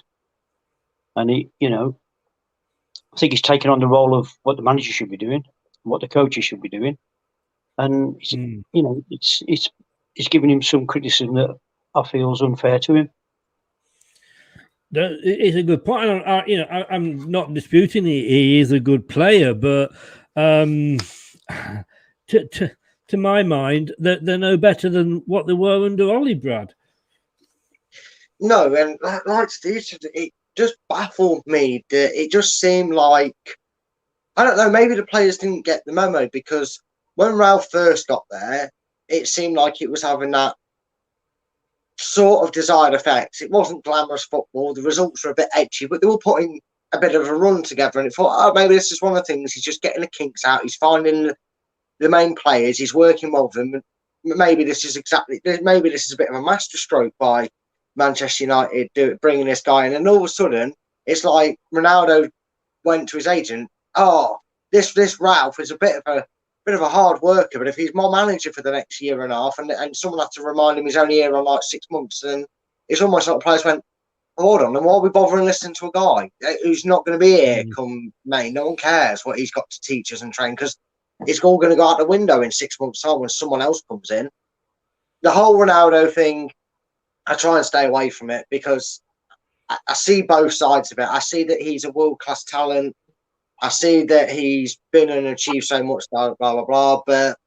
And he, you know, I think he's taken on the role of what the manager should be doing, what the coaches should be doing. And, you know, it's giving him some criticism that I feel is unfair to him. It's a good point. You know, I'm not disputing he is a good player, but to my mind, they're no better than what they were under Ollie, Brad. No, and like Steve said, it just baffled me that it just seemed like, I don't know, maybe the players didn't get the memo, because when Ralph first got there, it seemed like it was having that sort of desired effects. It wasn't glamorous football. The results were a bit edgy, but they were putting a bit of a run together, and it thought, oh, maybe this is one of the things. He's just getting the kinks out. He's finding the main players. He's working well with them. Maybe this is a bit of a masterstroke by Manchester United bringing this guy in, and all of a sudden it's like Ronaldo went to his agent. Oh, this Ralph is a bit of bit of a hard worker, but if he's my manager for the next year and a half, and someone had to remind him he's only here on like 6 months, then it's almost like the players went, hold on, and why are we bothering listening to a guy who's not going to be here come May? No one cares what he's got to teach us and train, because it's all going to go out the window in 6 months' time when someone else comes in. The whole Ronaldo thing, I try and stay away from it because I see both sides of it. I see that he's a world-class talent. I see that he's been and achieved so much, blah, blah, blah, but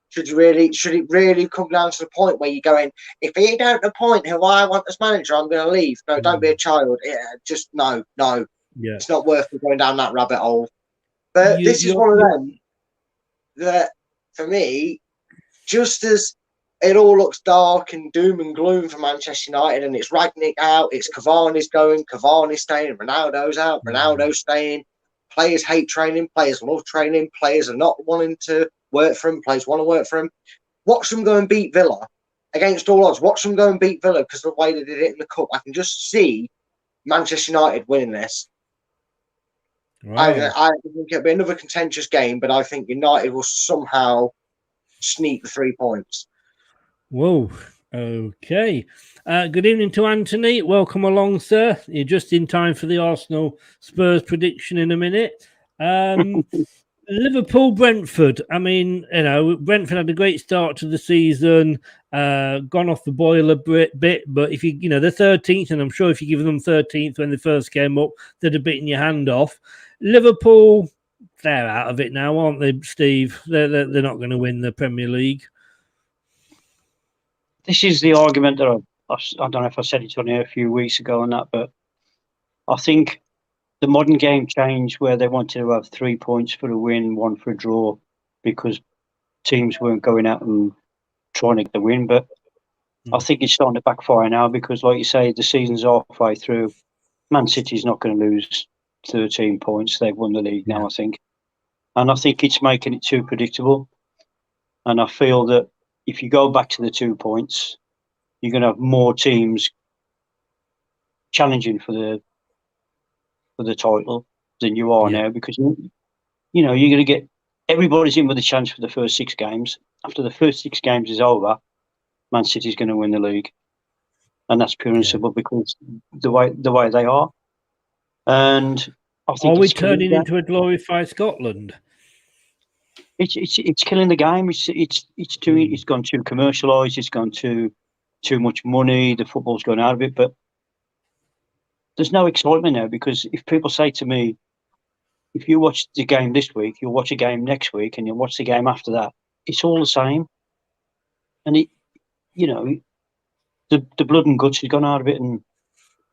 should it really come down to the point where you're going, if he don't appoint who I want as manager, I'm going to leave? No, don't be a child. Just no. Yeah. It's not worth it going down that rabbit hole. But this is one of them that, for me, just as it all looks dark and doom and gloom for Manchester United, and it's Rangnick out, it's Cavani's going, Cavani's staying, Ronaldo's out, Ronaldo's staying. Players hate training, players love training, players are not wanting to work for him, players want to work for him. Watch them go and beat Villa against all odds. Watch them go and beat Villa because of the way they did it in the Cup. I can just see Manchester United winning this. Right. I think it'll be another contentious game, but I think United will somehow sneak the 3 points. Whoa. Okay. Good evening to Anthony. Welcome along, sir. You're just in time for the Arsenal Spurs prediction in a minute. Liverpool, Brentford. I mean, Brentford had a great start to the season, gone off the boil a bit, but if they're 13th, and I'm sure if you give them 13th when they first came up, they'd have bitten your hand off. Liverpool, they're out of it now, aren't they, Steve? They're not going to win the Premier League. This is the argument that I don't know if I said it on here a few weeks ago on that, but I think the modern game changed where they wanted to have 3 points for a win, 1 for a draw, because teams weren't going out and trying to get the win. But I think it's starting to backfire now because, like you say, the season's halfway through. Man City's not going to lose 13 points. They've won the league now, I think. And I think it's making it too predictable. And I feel that if you go back to the 2 points, you're going to have more teams challenging for the title than you are now, because you're going to get everybody's in with a chance for the first 6 games. After the first 6 games is over, Man City's going to win the league, and that's pure and simple because the way they are. And I think are we turning into a glorified Scotland? It's killing the game. It's gone too commercialised. It's gone too much money. The football's gone out of it, but there's no excitement now because if people say to me, if you watch the game this week, you'll watch a game next week, and you'll watch the game after that, it's all the same. And the blood and guts has gone out of it, and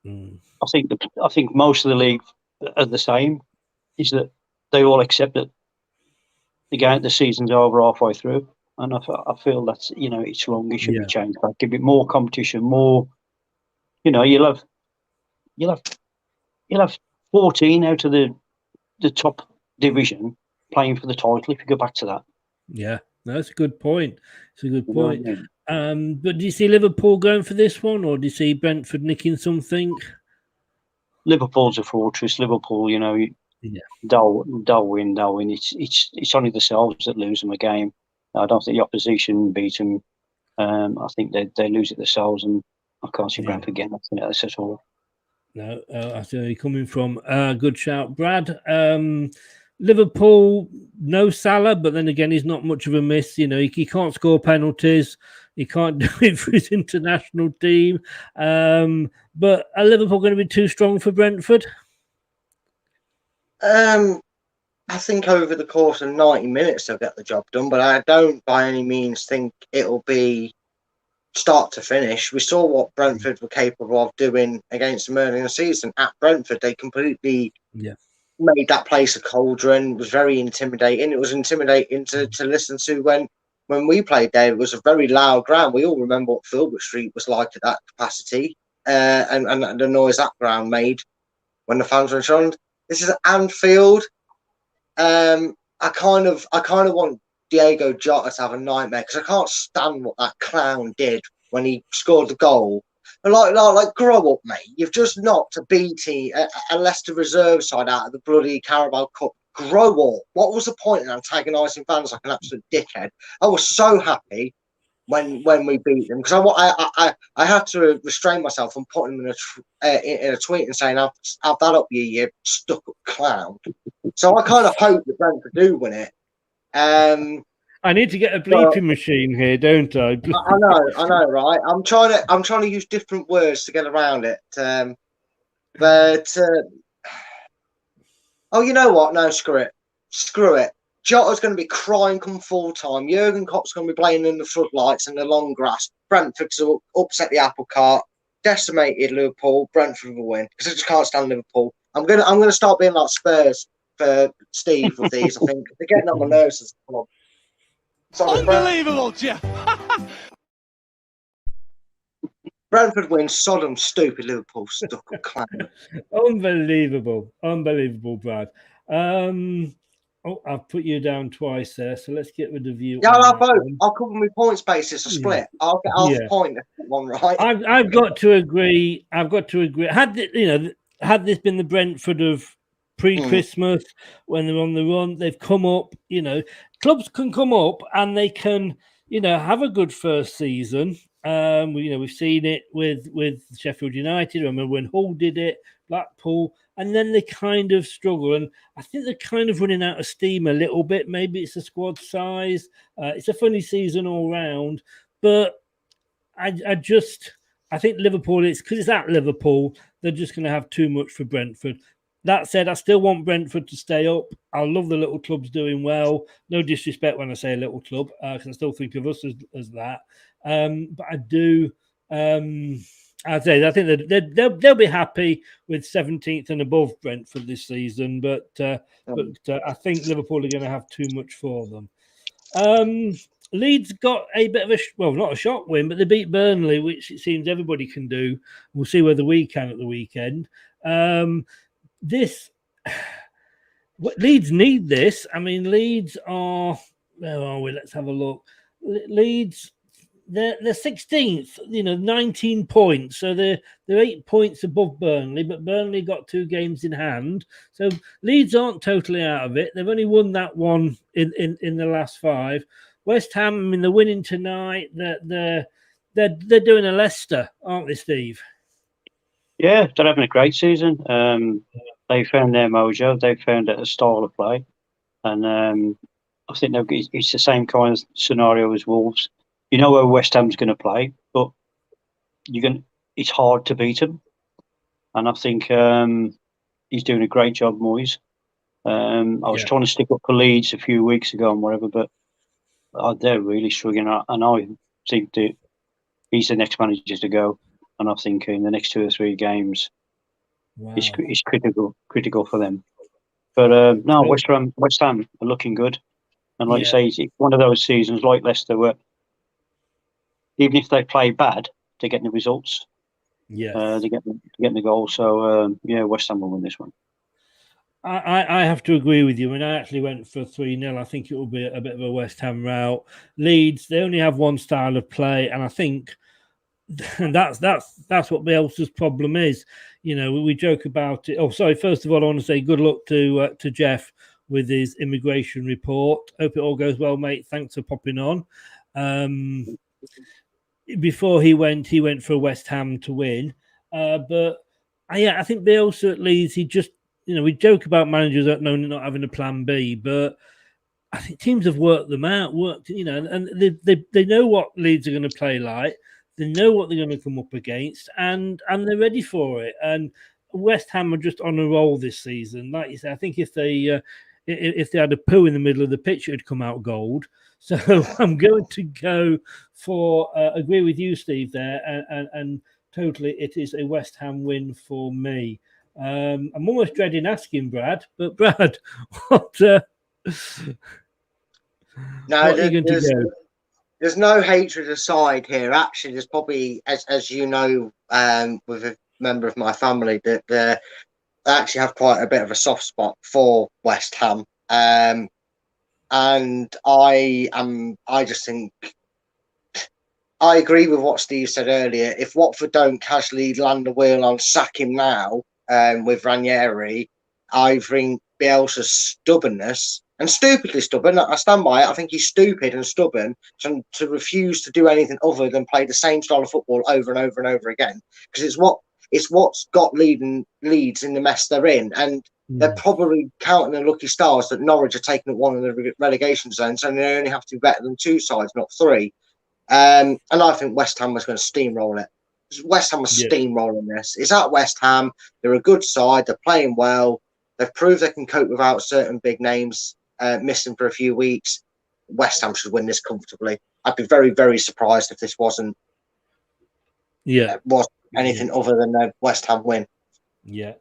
I think most of the league are the same. Is that they all accept that the season's over halfway through, and I feel that's it's wrong. It should be changed back. Give it more competition, more. You'll have 14 out of the top division playing for the title if you go back to that. Yeah, that's a good point. It's a good point. But do you see Liverpool going for this one, or do you see Brentford nicking something? Liverpool's a fortress. Liverpool, they'll win. It's only themselves that lose them a game. I don't think the opposition beat them. I think they lose it themselves, and I can't see Brentford getting that at all. No, I see where you're coming from. Good shout, Brad. Liverpool, no Salah, but then again, he's not much of a miss. He can't score penalties. He can't do it for his international team. But are Liverpool going to be too strong for Brentford? I think over the course of 90 minutes they'll get the job done, but I don't by any means think it'll be start to finish. We saw what Brentford were capable of doing against them early in the season. At Brentford, they completely made that place a cauldron. It was very intimidating. It was intimidating to listen to when we played there. It was a very loud ground. We all remember what Filbert Street was like at that capacity, and the noise that ground made when the fans were on. This is Anfield. I kind of want Diego Jota to have a nightmare because I can't stand what that clown did when he scored the goal. And like grow up, mate. You've just knocked a B team, a Leicester reserve side out of the bloody Carabao Cup grow up. What was the point in antagonising fans like an absolute dickhead? I was so happy when we beat them, because I had to restrain myself from putting them in a tweet and saying, "Have that up you stuck up clown." So I kind of hope that Brentford do win it. I need to get a bleeping machine here, don't I? I know, right? I'm trying to use different words to get around it. Oh, you know what? No, screw it. Jota's going to be crying come full time. Jurgen Klopp's going to be playing in the floodlights and the long grass. Brentford's upset the apple cart, decimated Liverpool. Brentford will win because I just can't stand Liverpool. I'm gonna start being like Spurs for Steve with these. I think they're getting on my nerves as a club. Unbelievable, Jeff. Brentford wins. Sodom, stupid Liverpool stuck up clown. Unbelievable, Brad. I've put you down twice there, so let's get rid of you. Yeah, I'll vote. I'll cover my points basis a split. Yeah. I'll get half a point if one right. I've got to agree. Had this been the Brentford of pre-Christmas when they're on the run, they've come up. Clubs can come up and they can, have a good first season. We've seen it with Sheffield United. I remember when Hull did it, Blackpool, and then they kind of struggle. And I think they're kind of running out of steam a little bit. Maybe it's the squad size. It's a funny season all round. But I think Liverpool, it's because it's at Liverpool, they're just going to have too much for Brentford. That said, I still want Brentford to stay up. I love the little clubs doing well. No disrespect when I say a little club, because I still think of us as that. But I do. I think they'll be happy with 17th and above Brentford this season, but I think Liverpool are going to have too much for them. Leeds got a bit of not a shock win, but they beat Burnley, which it seems everybody can do. We'll see whether we can at the weekend. Leeds need this. I mean, Leeds are. Where are we? Let's have a look. Leeds. They're 16th, 19 points. So they're 8 points above Burnley, but Burnley got 2 games in hand. So Leeds aren't totally out of it. They've only won that one in the last 5. West Ham, I mean, they're winning tonight. They're doing a Leicester, aren't they, Steve? Yeah, they're having a great season. They found their mojo. They found a style of play, and I think it's the same kind of scenario as Wolves. You know where West Ham's going to play, but it's hard to beat them. And I think he's doing a great job, Moyes. I was trying to stick up for Leeds a few weeks ago and whatever, but they're really struggling. And I think that he's the next manager to go. And I think in the next 2 or 3 games, it's critical for them. But no, West Ham are looking good. And like you say, it's one of those seasons like Leicester where even if they play bad, they're getting the results. Yeah, they're getting the goal. So West Ham will win this one. I have to agree with you. I mean, I actually went for 3-0. I think it will be a bit of a West Ham rout. Leeds, they only have one style of play, and I think that's what Bielsa's problem is. We joke about it. Oh, sorry. First of all, I want to say good luck to Jeff with his immigration report. Hope it all goes well, mate. Thanks for popping on. Before he went for West Ham to win. But I think Bielsa at Leeds, he just, we joke about managers not having a plan B, but I think teams have worked them out, and they know what Leeds are going to play like. They know what they're going to come up against, and they're ready for it. And West Ham are just on a roll this season. Like you said, I think if they had a poo in the middle of the pitch, it would come out gold. So I'm going to go for agree with you, Steve, there, and totally it is a West Ham win for me. I'm almost dreading asking Brad, but Brad, what are you going to go? There's no hatred aside here. Actually, there's probably, as you know, with a member of my family, that they actually have quite a bit of a soft spot for West Ham. And I just think I agree with what Steve said earlier. If Watford don't casually land a wheel on sack him now with Ranieri, I think Bielsa's stubbornness, and stupidly stubborn. I stand by it. I think he's stupid and stubborn to refuse to do anything other than play the same style of football over and over and over again, because it's what's got Leeds in the mess they're in, and they're probably counting the lucky stars that Norwich are taking up one of the relegation zones, and they only have to be better than 2 sides, not 3. And I think West Ham was going to steamroll it. West Ham was steamrolling this. It's at West Ham. They're a good side. They're playing well. They've proved they can cope without certain big names missing for a few weeks. West Ham should win this comfortably. I'd be very, very surprised if this wasn't anything other than a West Ham win. Yeah.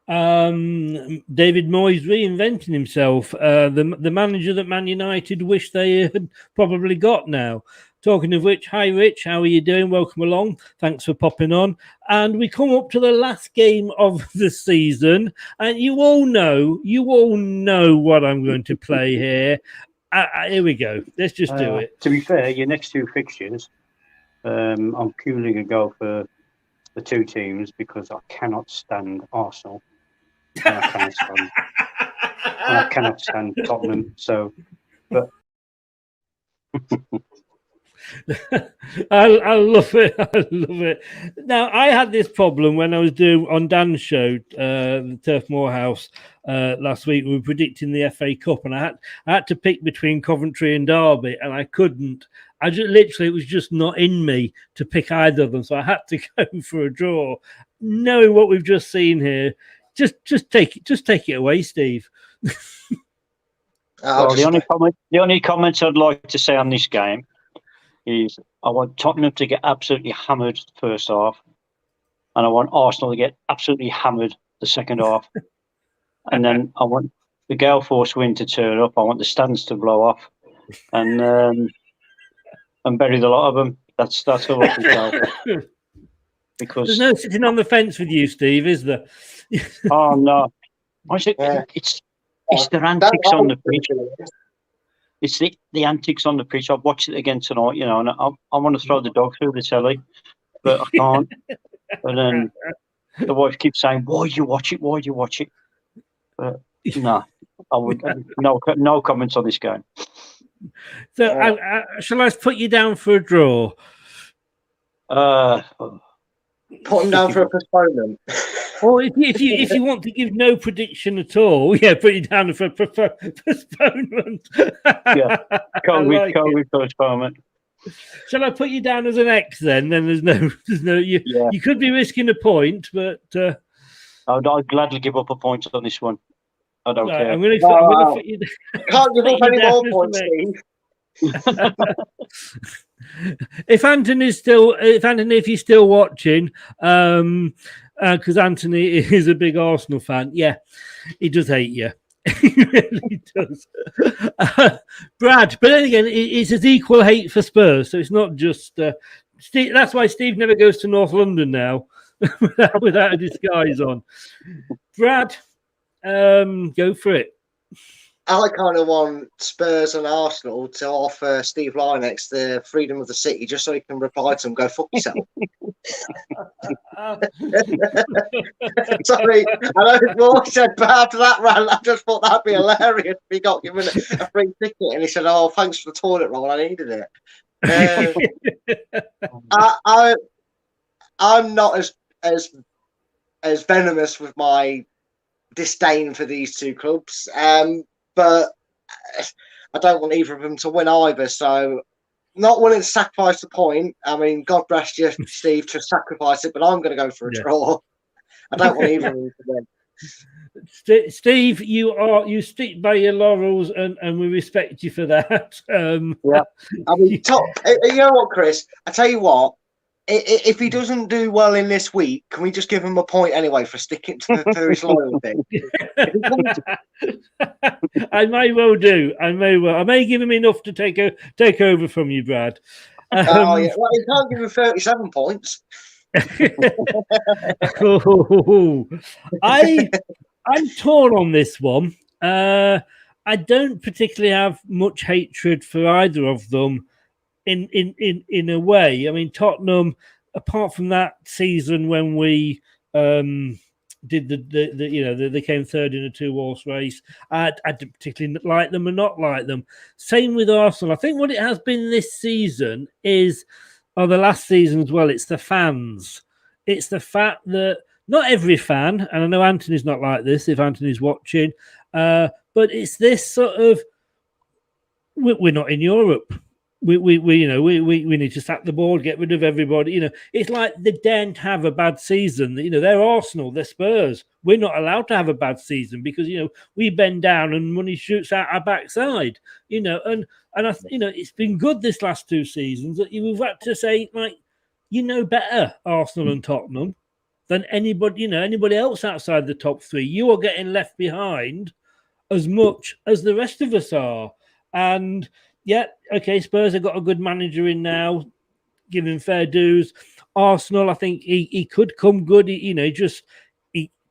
David Moyes reinventing himself. The manager that Man United wish they had probably got now. Talking of which, hi Rich, how are you doing? Welcome along. Thanks for popping on. And we come up to the last game of the season, and you all know what I'm going to play here. Here we go. Let's just do it. To be fair, your next 2 fixtures, I'm purely going to go for the 2 teams because I cannot stand Arsenal. And I cannot stand Tottenham. So, but I love it. I love it. Now, I had this problem when I was doing on Dan's show, the Turf Moorhouse, last week. We were predicting the FA Cup, and I had to pick between Coventry and Derby, and I couldn't. It was just not in me to pick either of them, so I had to go for a draw. Knowing what we've just seen here, just take it away, Steve. Well, the only comment I'd like to say on this game is I want Tottenham to get absolutely hammered first half, and I want Arsenal to get absolutely hammered the second half, and then I want the Gale Force wind to turn up. I want the stands to blow off, and bury the lot of them. That's all I can tell. Because there's no sitting on the fence with you, Steve, is there? Oh no, it's their antics on the pitch. It's the antics on the pitch. I've watched it again tonight, and I want to throw the dog through the telly, but I can't. And then the wife keeps saying, "Why do you watch it? Why do you watch it?" But no, I would no comments on this game. So, shall I put you down for a draw? Put him down for a postponement. Or if you want to give no prediction at all, put you down for a postponement. COVID postponement. Shall I put you down as an X then? Then there's no. You could be risking a point, but I'd gladly give up a point on this one. I don't care. I'm going to put you. Can't give up any more points, Steve. If he's still watching, because Anthony is a big Arsenal fan, he does hate you. He really does. Brad, but then again, it's his equal hate for Spurs, so it's not just Steve. That's why Steve never goes to North London now without a disguise on. Brad, go for it. I kind of want Spurs and Arsenal to offer Steve Lynex the freedom of the city just so he can reply to them, go fuck yourself. Sorry, I know Roy said, but after that rant, I just thought that'd be hilarious if he got given a free ticket and he said, "Oh, thanks for the toilet roll, I needed it." I'm not as venomous with my disdain for these two clubs. But I don't want either of them to win either, so not willing to sacrifice the point. I mean, God bless you, Steve, to sacrifice it, but I'm going to go for a draw. I don't want either of them to win. Steve, you stick by your laurels, and we respect you for that. I mean, you know what, Chris? I tell you what. If he doesn't do well in this week, can we just give him a point anyway for sticking to his loyalty? I may well do. I may give him enough to take over from you, Brad. Well, he can't give him 37 points. I'm torn on this one. I don't particularly have much hatred for either of them. In a way, I mean, Tottenham, apart from that season when we did they came third in a 2-horse race. I didn't particularly like them or not like them. Same with Arsenal. I think what it has been this season is, or the last season as well, it's the fans. It's the fact that not every fan, and I know Anthony's not like this if Anthony's watching, but it's this sort of, we're not in Europe. We need to sack the board, get rid of everybody. It's like they daren't have a bad season. They're Arsenal, they're Spurs. We're not allowed to have a bad season because we bend down and money shoots out our backside. And it's been good this last 2 seasons that we've had to say, like, better, Arsenal and Tottenham, than anybody else outside the top 3. You are getting left behind as much as the rest of us are. And yeah, okay, Spurs have got a good manager in now, give him fair dues. Arsenal, I think he could come good.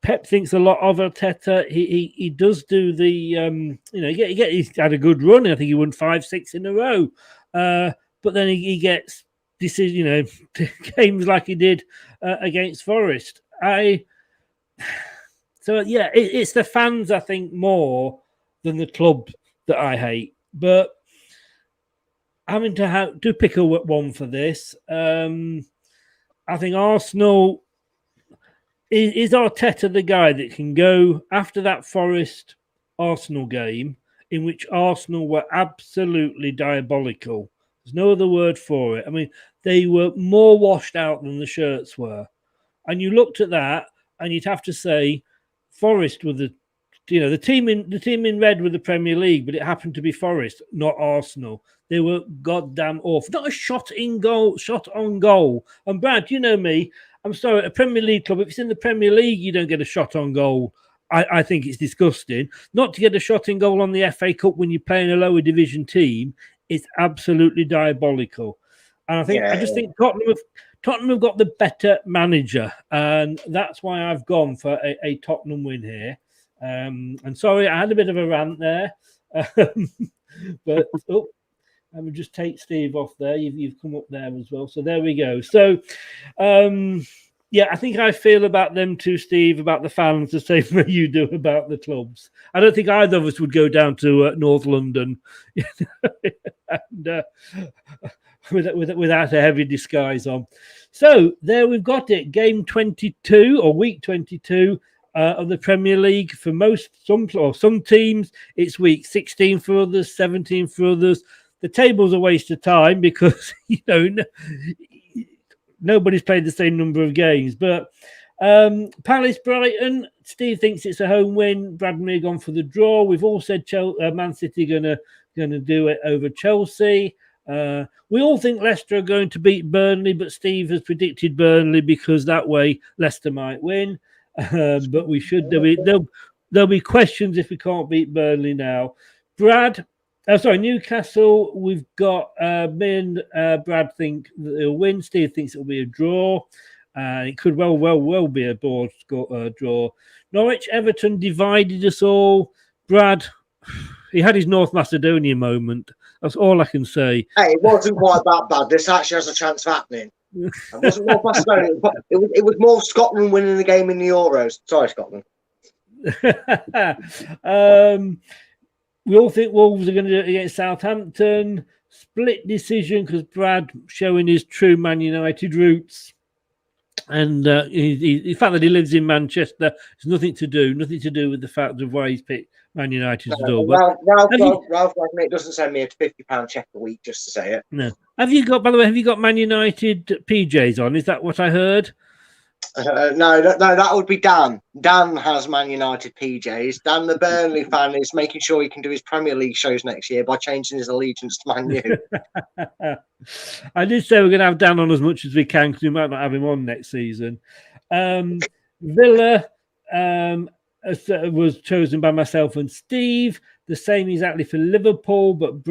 Pep thinks a lot of Arteta. He does do the he's had a good run. I think he won 5-6 in a row, but then he gets games like he did against Forest. It's the fans, I think, more than the club that I hate. But having to pick a one for this, I think Arsenal is Arteta the guy that can go after that Forest Arsenal game in which Arsenal were absolutely diabolical. There's no other word for it. I mean, they were more washed out than the shirts were. And you looked at that and you'd have to say Forest were the team in red were the Premier League, but it happened to be Forest, not Arsenal. They were goddamn awful. Not a shot on goal. And Brad, you know me, I'm sorry, a Premier League club, if it's in the Premier League, you don't get a shot on goal. I think it's disgusting. Not to get a shot in goal on the FA Cup when you're playing a lower division team is absolutely diabolical. And I just think Tottenham have got the better manager, and that's why I've gone for a Tottenham win here. And sorry, I had a bit of a rant there, but I would just take Steve off there. You've come up there as well, so there we go. So, I think I feel about them too, Steve, about the fans the same way you do about the clubs. I don't think either of us would go down to North London and, without a heavy disguise on. So there we've got it. Game 22 or week 22 of the Premier League. For some teams, it's week 16 for others, 17 for others. The table's a waste of time because nobody's played the same number of games. But Palace Brighton, Steve thinks it's a home win. Brad and me gone for the draw. We've all said Man City gonna do it over Chelsea. We all think Leicester are going to beat Burnley, but Steve has predicted Burnley because that way Leicester might win. But we should. There'll be questions if we can't beat Burnley now. Newcastle. We've got me and Brad think that they'll win. Steve thinks it'll be a draw. It could well be a board draw. Norwich Everton divided us all. Brad, he had his North Macedonia moment. That's all I can say. Hey, it wasn't quite that bad. This actually has a chance of happening. It wasn't North Macedonia. It was more Scotland winning the game in the Euros. Sorry, Scotland. We all think Wolves are going to do it against Southampton. Split decision because Brad showing his true Man United roots. And the fact that he lives in Manchester has nothing to do with the fact of why he's picked Man United to do. Ralph Wagner doesn't send me a £50 check a week just to say it. No. Have you got Man United PJs on? Is that what I heard? No, that would be Dan. Dan has Man United PJs. Dan, the Burnley fan, is making sure he can do his Premier League shows next year by changing his allegiance to Man U. I did say we're going to have Dan on as much as we can because we might not have him on next season. Villa was chosen by myself and Steve. The same exactly for Liverpool, but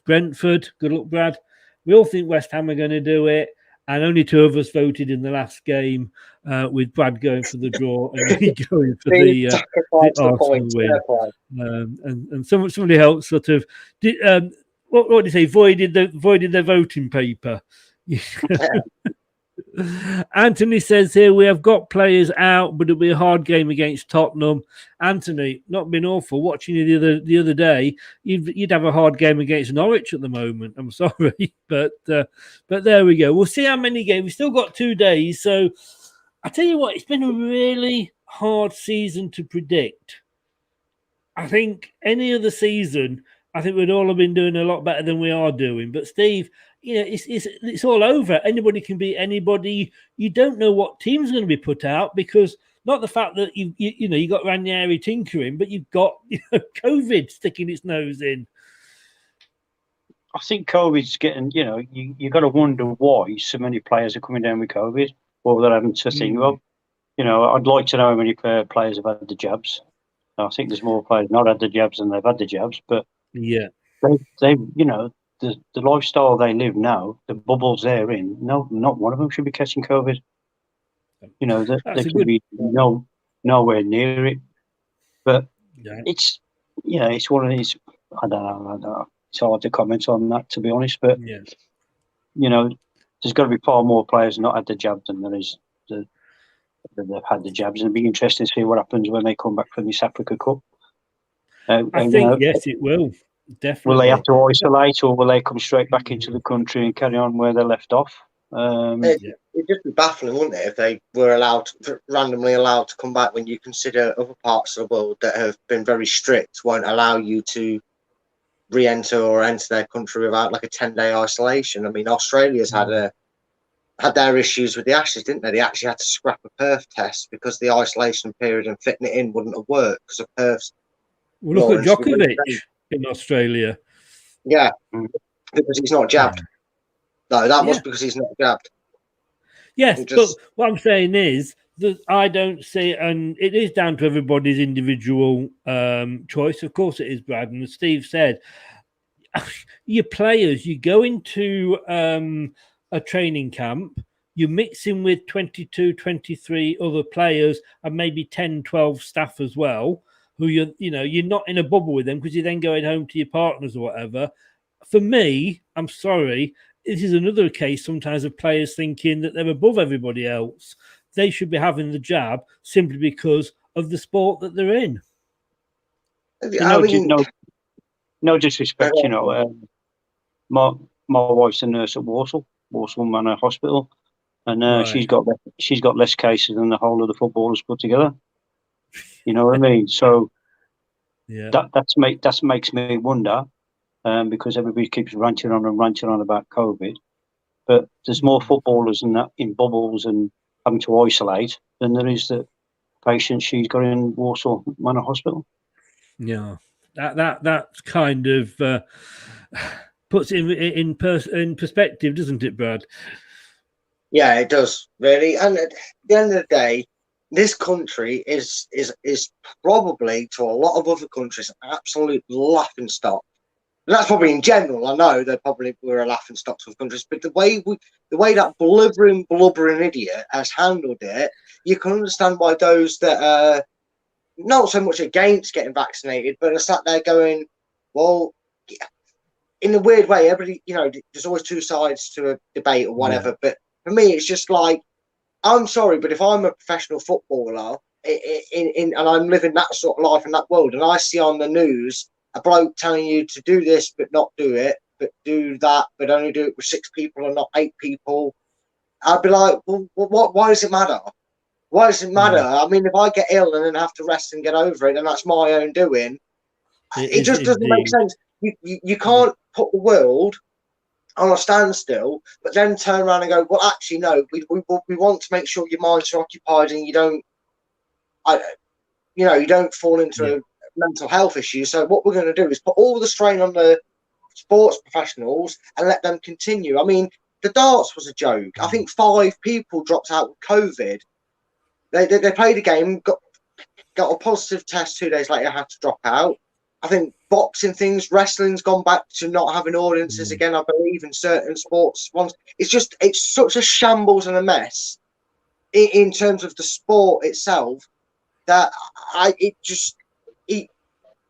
Brentford. Good luck, Brad. We all think West Ham are going to do it. And only 2 of us voted in the last game, with Brad going for the draw and me going for the Arsenal win. And somebody else sort of what did he say? Voided their voting paper. Anthony says here we have got players out, but it'll be a hard game against Tottenham. Anthony, not been awful. Watching you the other day, you'd have a hard game against Norwich at the moment. I'm sorry, but there we go. We'll see how many games. We've still got 2 days, so I tell you what, it's been a really hard season to predict. I think any other season, I think we'd all have been doing a lot better than we are doing. But Steve, it's all over. Anybody can beat anybody. You don't know what team's going to be put out because not the fact that you got Ranieri tinkering, but you've got COVID sticking its nose in. I think COVID's getting, you got to wonder why so many players are coming down with COVID, or they're having to think, well, I'd like to know how many players have had the jabs. I think there's more players not had the jabs than they've had the jabs, but yeah, they the lifestyle they live now, the bubbles they're in, not one of them should be catching COVID. They could be nowhere near it. But it's one of these. I don't know. It's hard to comment on that, to be honest. But there's got to be far more players not had the jab than there is that they've had the jabs, and it'll be interesting to see what happens when they come back from this Africa Cup. I think yes, it will. Definitely. Will they have to isolate, or will they come straight back into the country and carry on where they left off? It'd just be baffling, wouldn't it, if they were randomly allowed to come back when you consider other parts of the world that have been very strict won't allow you to re-enter or enter their country without like a 10-day isolation. I mean, Australia's had their issues with the Ashes, didn't they? They actually had to scrap a Perth test because the isolation period and fitting it in wouldn't have worked because of Perth's. Well, look at Djokovic in Australia. Yeah, because he's not jabbed. No, that was because he's not jabbed. Yes, but what I'm saying is that I don't see, and it is down to everybody's individual choice. Of course it is, Brad. And as Steve said, your players, you go into a training camp, you're mixing with 22, 23 other players and maybe 10, 12 staff as well, who you're not in a bubble with them because you're then going home to your partners or whatever. For me, I'm sorry, this is another case sometimes of players thinking that they're above everybody else. They should be having the jab simply because of the sport that they're in. No disrespect, my wife's a nurse at Walsall Manor Hospital, and she's got less cases than the whole of the footballers put together. You know what I mean? So that makes me wonder, because everybody keeps ranting on about COVID, but there's more footballers in bubbles and having to isolate than there is the patients she's got in Walsall Manor Hospital. Yeah, that kind of puts it in perspective, doesn't it, Brad? Yeah, it does, really. And at the end of the day, this country is probably, to a lot of other countries, an absolute laughingstock. And that's probably in general. I know they probably were a laughingstock to other countries, but the way that blubbering idiot has handled it, you can understand why those that are not so much against getting vaccinated, but are sat there going, well, in a weird way, everybody, there's always two sides to a debate or whatever. Yeah. But for me, it's just like, I'm sorry, but if I'm a professional footballer and I'm living that sort of life in that world, and I see on the news a bloke telling you to do this but not do it, but do that but only do it with 6 people and not 8 people, I'd be like, well, why does it matter? Why does it matter? I mean, if I get ill and then have to rest and get over it, then that's my own doing. It just doesn't make sense. You can't put the world on a standstill, but then turn around and go, well, actually, no, we want to make sure your minds are occupied and you don't fall into a mental health issue. So what we're going to do is put all the strain on the sports professionals and let them continue. I mean, the darts was a joke. I think 5 people dropped out with COVID. They played a game, got a positive test 2 days later, had to drop out. I think boxing wrestling's gone back to not having audiences again, I believe, in certain sports ones. It's such a shambles and a mess in terms of the sport itself that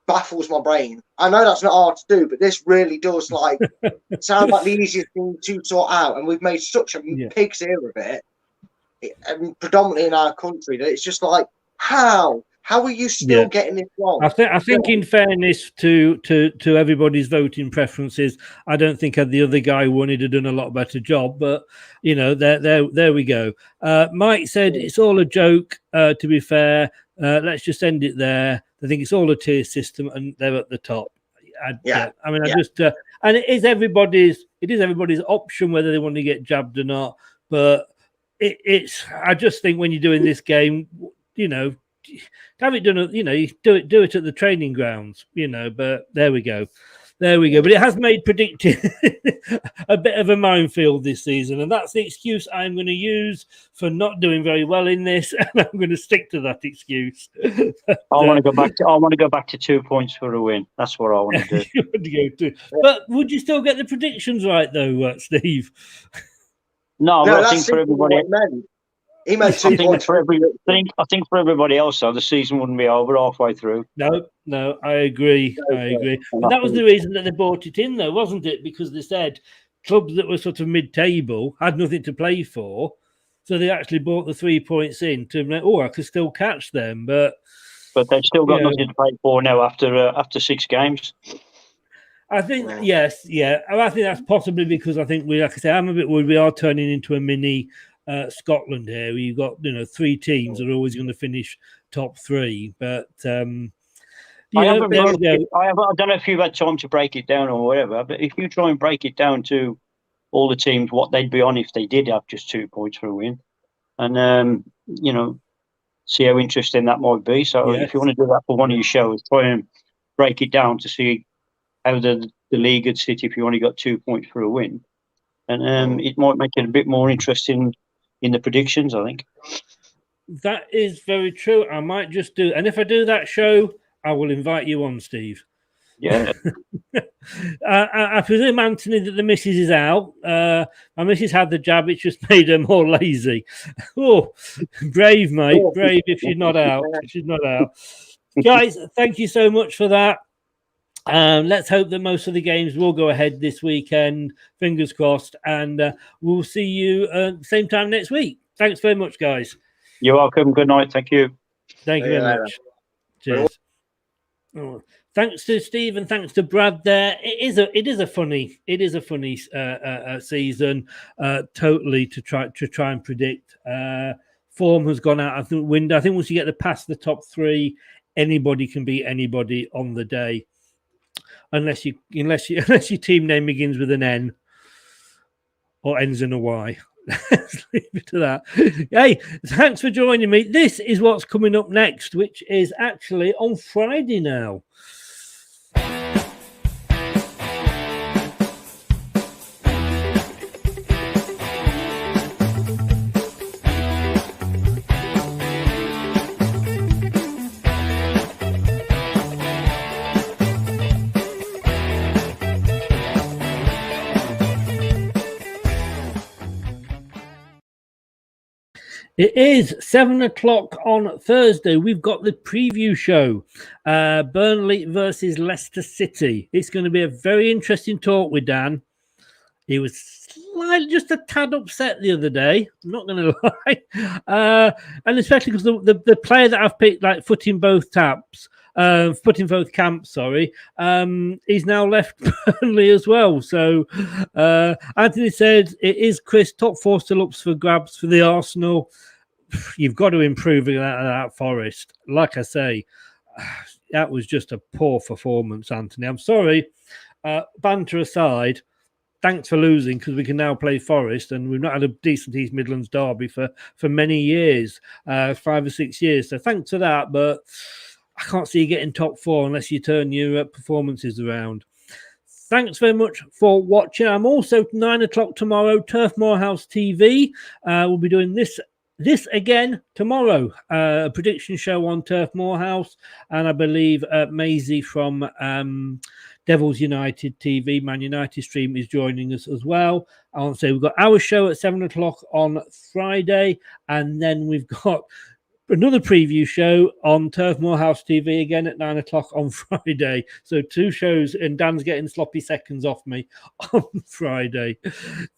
baffles my brain. I know that's not hard to do, but this really does sound like the easiest thing to sort out. And we've made such a pig's ear of it, and predominantly in our country, that it's just like, how are you still getting it wrong? I think in fairness to everybody's voting preferences, I don't think the other guy who won it had done a lot better job. But there we go. Mike said it's all a joke. To be fair, let's just end it there. I think it's all a tier system, and they're at the top. And it is everybody's option whether they want to get jabbed or not. But I just think when you're doing this game, have it done. You do it at the training grounds. But there we go. But it has made predicting a bit of a minefield this season, and that's the excuse I'm going to use for not doing very well in this, and I'm going to stick to that excuse. I want to go back to 2 points for a win. That's what I want to do. You want to go to. But would you still get the predictions right, though, Steve? No, but I think for everybody. He made 2 points. I think for everybody else, though, the season wouldn't be over halfway through. No, I agree. But that was the reason that they brought it in, though, wasn't it? Because they said clubs that were sort of mid-table had nothing to play for, so they actually brought the 3 points in to, I could still catch them, but they've still got nothing to play for now after 6 games. I think yes. I think that's possibly because I think like I say, I'm a bit worried we are turning into a mini Scotland here. You've got 3 teams that are always going to finish top 3, but I don't know if you've had time to break it down or whatever, but if you try and break it down to all the teams, what they'd be on if they did have just 2 points for a win, and see how interesting that might be. So if you want to do that for one of your shows, try and break it down to see how the league would sit if you only got 2 points for a win, and it might make it a bit more interesting in the predictions, I think. That is very true. I might just do, and if I do that show, I will invite you on, Steve. Yeah. I presume, Anthony, that the missus is out. My missus had the jab, it just made her more lazy. Oh, brave, mate. Brave if she's not out. Guys, thank you so much for that. Let's hope that most of the games will go ahead this weekend. Fingers crossed. And we'll see you same time next week. Thanks very much, guys. You're welcome. Good night. Thank you. Thank you very much. Cheers. Oh, thanks to Steve and thanks to Brad there. It is a funny season. Totally to try and predict. Form has gone out of the window. I think once you get past the top 3, anybody can beat anybody on the day. Unless your team name begins with an N or ends in a Y. Let's leave it to that. Hey, thanks for joining me. This is what's coming up next, which is actually on Friday now. It is 7:00 on Thursday. We've got the preview show, Burnley versus Leicester City. It's going to be a very interesting talk with Dan. He was slightly, just a tad upset the other day. I'm not going to lie, and especially because the player that I've picked, like foot in both camps. He's now left Burnley as well. So Anthony said it is Chris, top 4 still ups for grabs for the Arsenal. You've got to improve that Forest. Like I say, that was just a poor performance, Anthony. I'm sorry. Banter aside, thanks for losing, because we can now play Forest, and we've not had a decent East Midlands derby for many years, 5 or 6 years. So thanks for that, but I can't see you getting top 4 unless you turn your performances around. Thanks very much for watching. I'm also 9:00 tomorrow, Turf Moorhouse TV. We'll be doing this again tomorrow, a prediction show on Turf Moorhouse, and I believe Maisie from Devils United TV, Man United stream, is joining us as well. I want to say we've got our show at 7:00 on Friday, and then we've got another preview show on Turf Moorhouse TV again at 9 o'clock on Friday. So 2 shows, and Dan's getting sloppy seconds off me on Friday.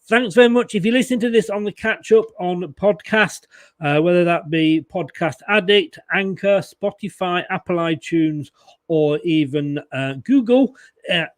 Thanks very much. If you listen to this on the catch up on podcast, whether that be Podcast Addict, Anchor, Spotify, Apple iTunes, or even Google,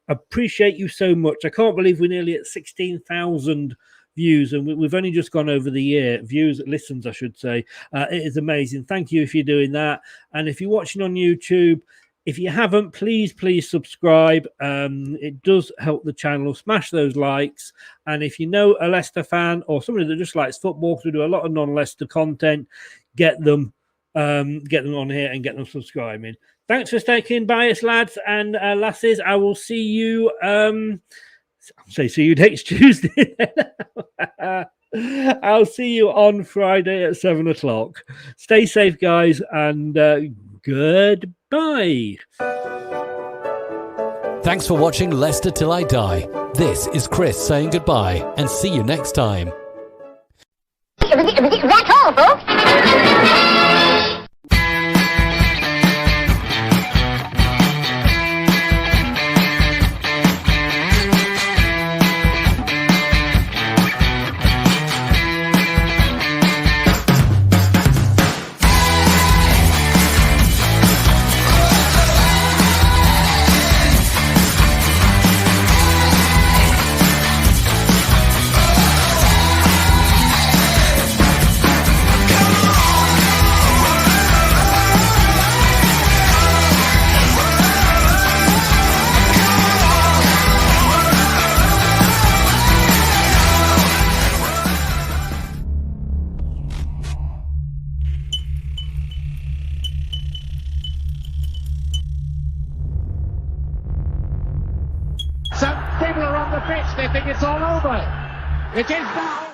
appreciate you so much. I can't believe we're nearly at 16,000 views, and we've only just gone over the year. Listens, I should say. It is amazing. Thank you if you're doing that. And if you're watching on YouTube, if you haven't, please subscribe. It does help the channel. Smash those likes. And if you know a Leicester fan or somebody that just likes football, because we do a lot of non-Leicester content, get them on here and get them subscribing. Thanks for sticking by us, lads and lasses. I will see you. See you next Tuesday. I'll see you on Friday at 7 o'clock. Stay safe, guys, and goodbye. Thanks for watching Leicester Till I Die. This is Chris saying goodbye, and see you next time. That's all, folks. Some people are on the pitch, they think it's all over. It is now.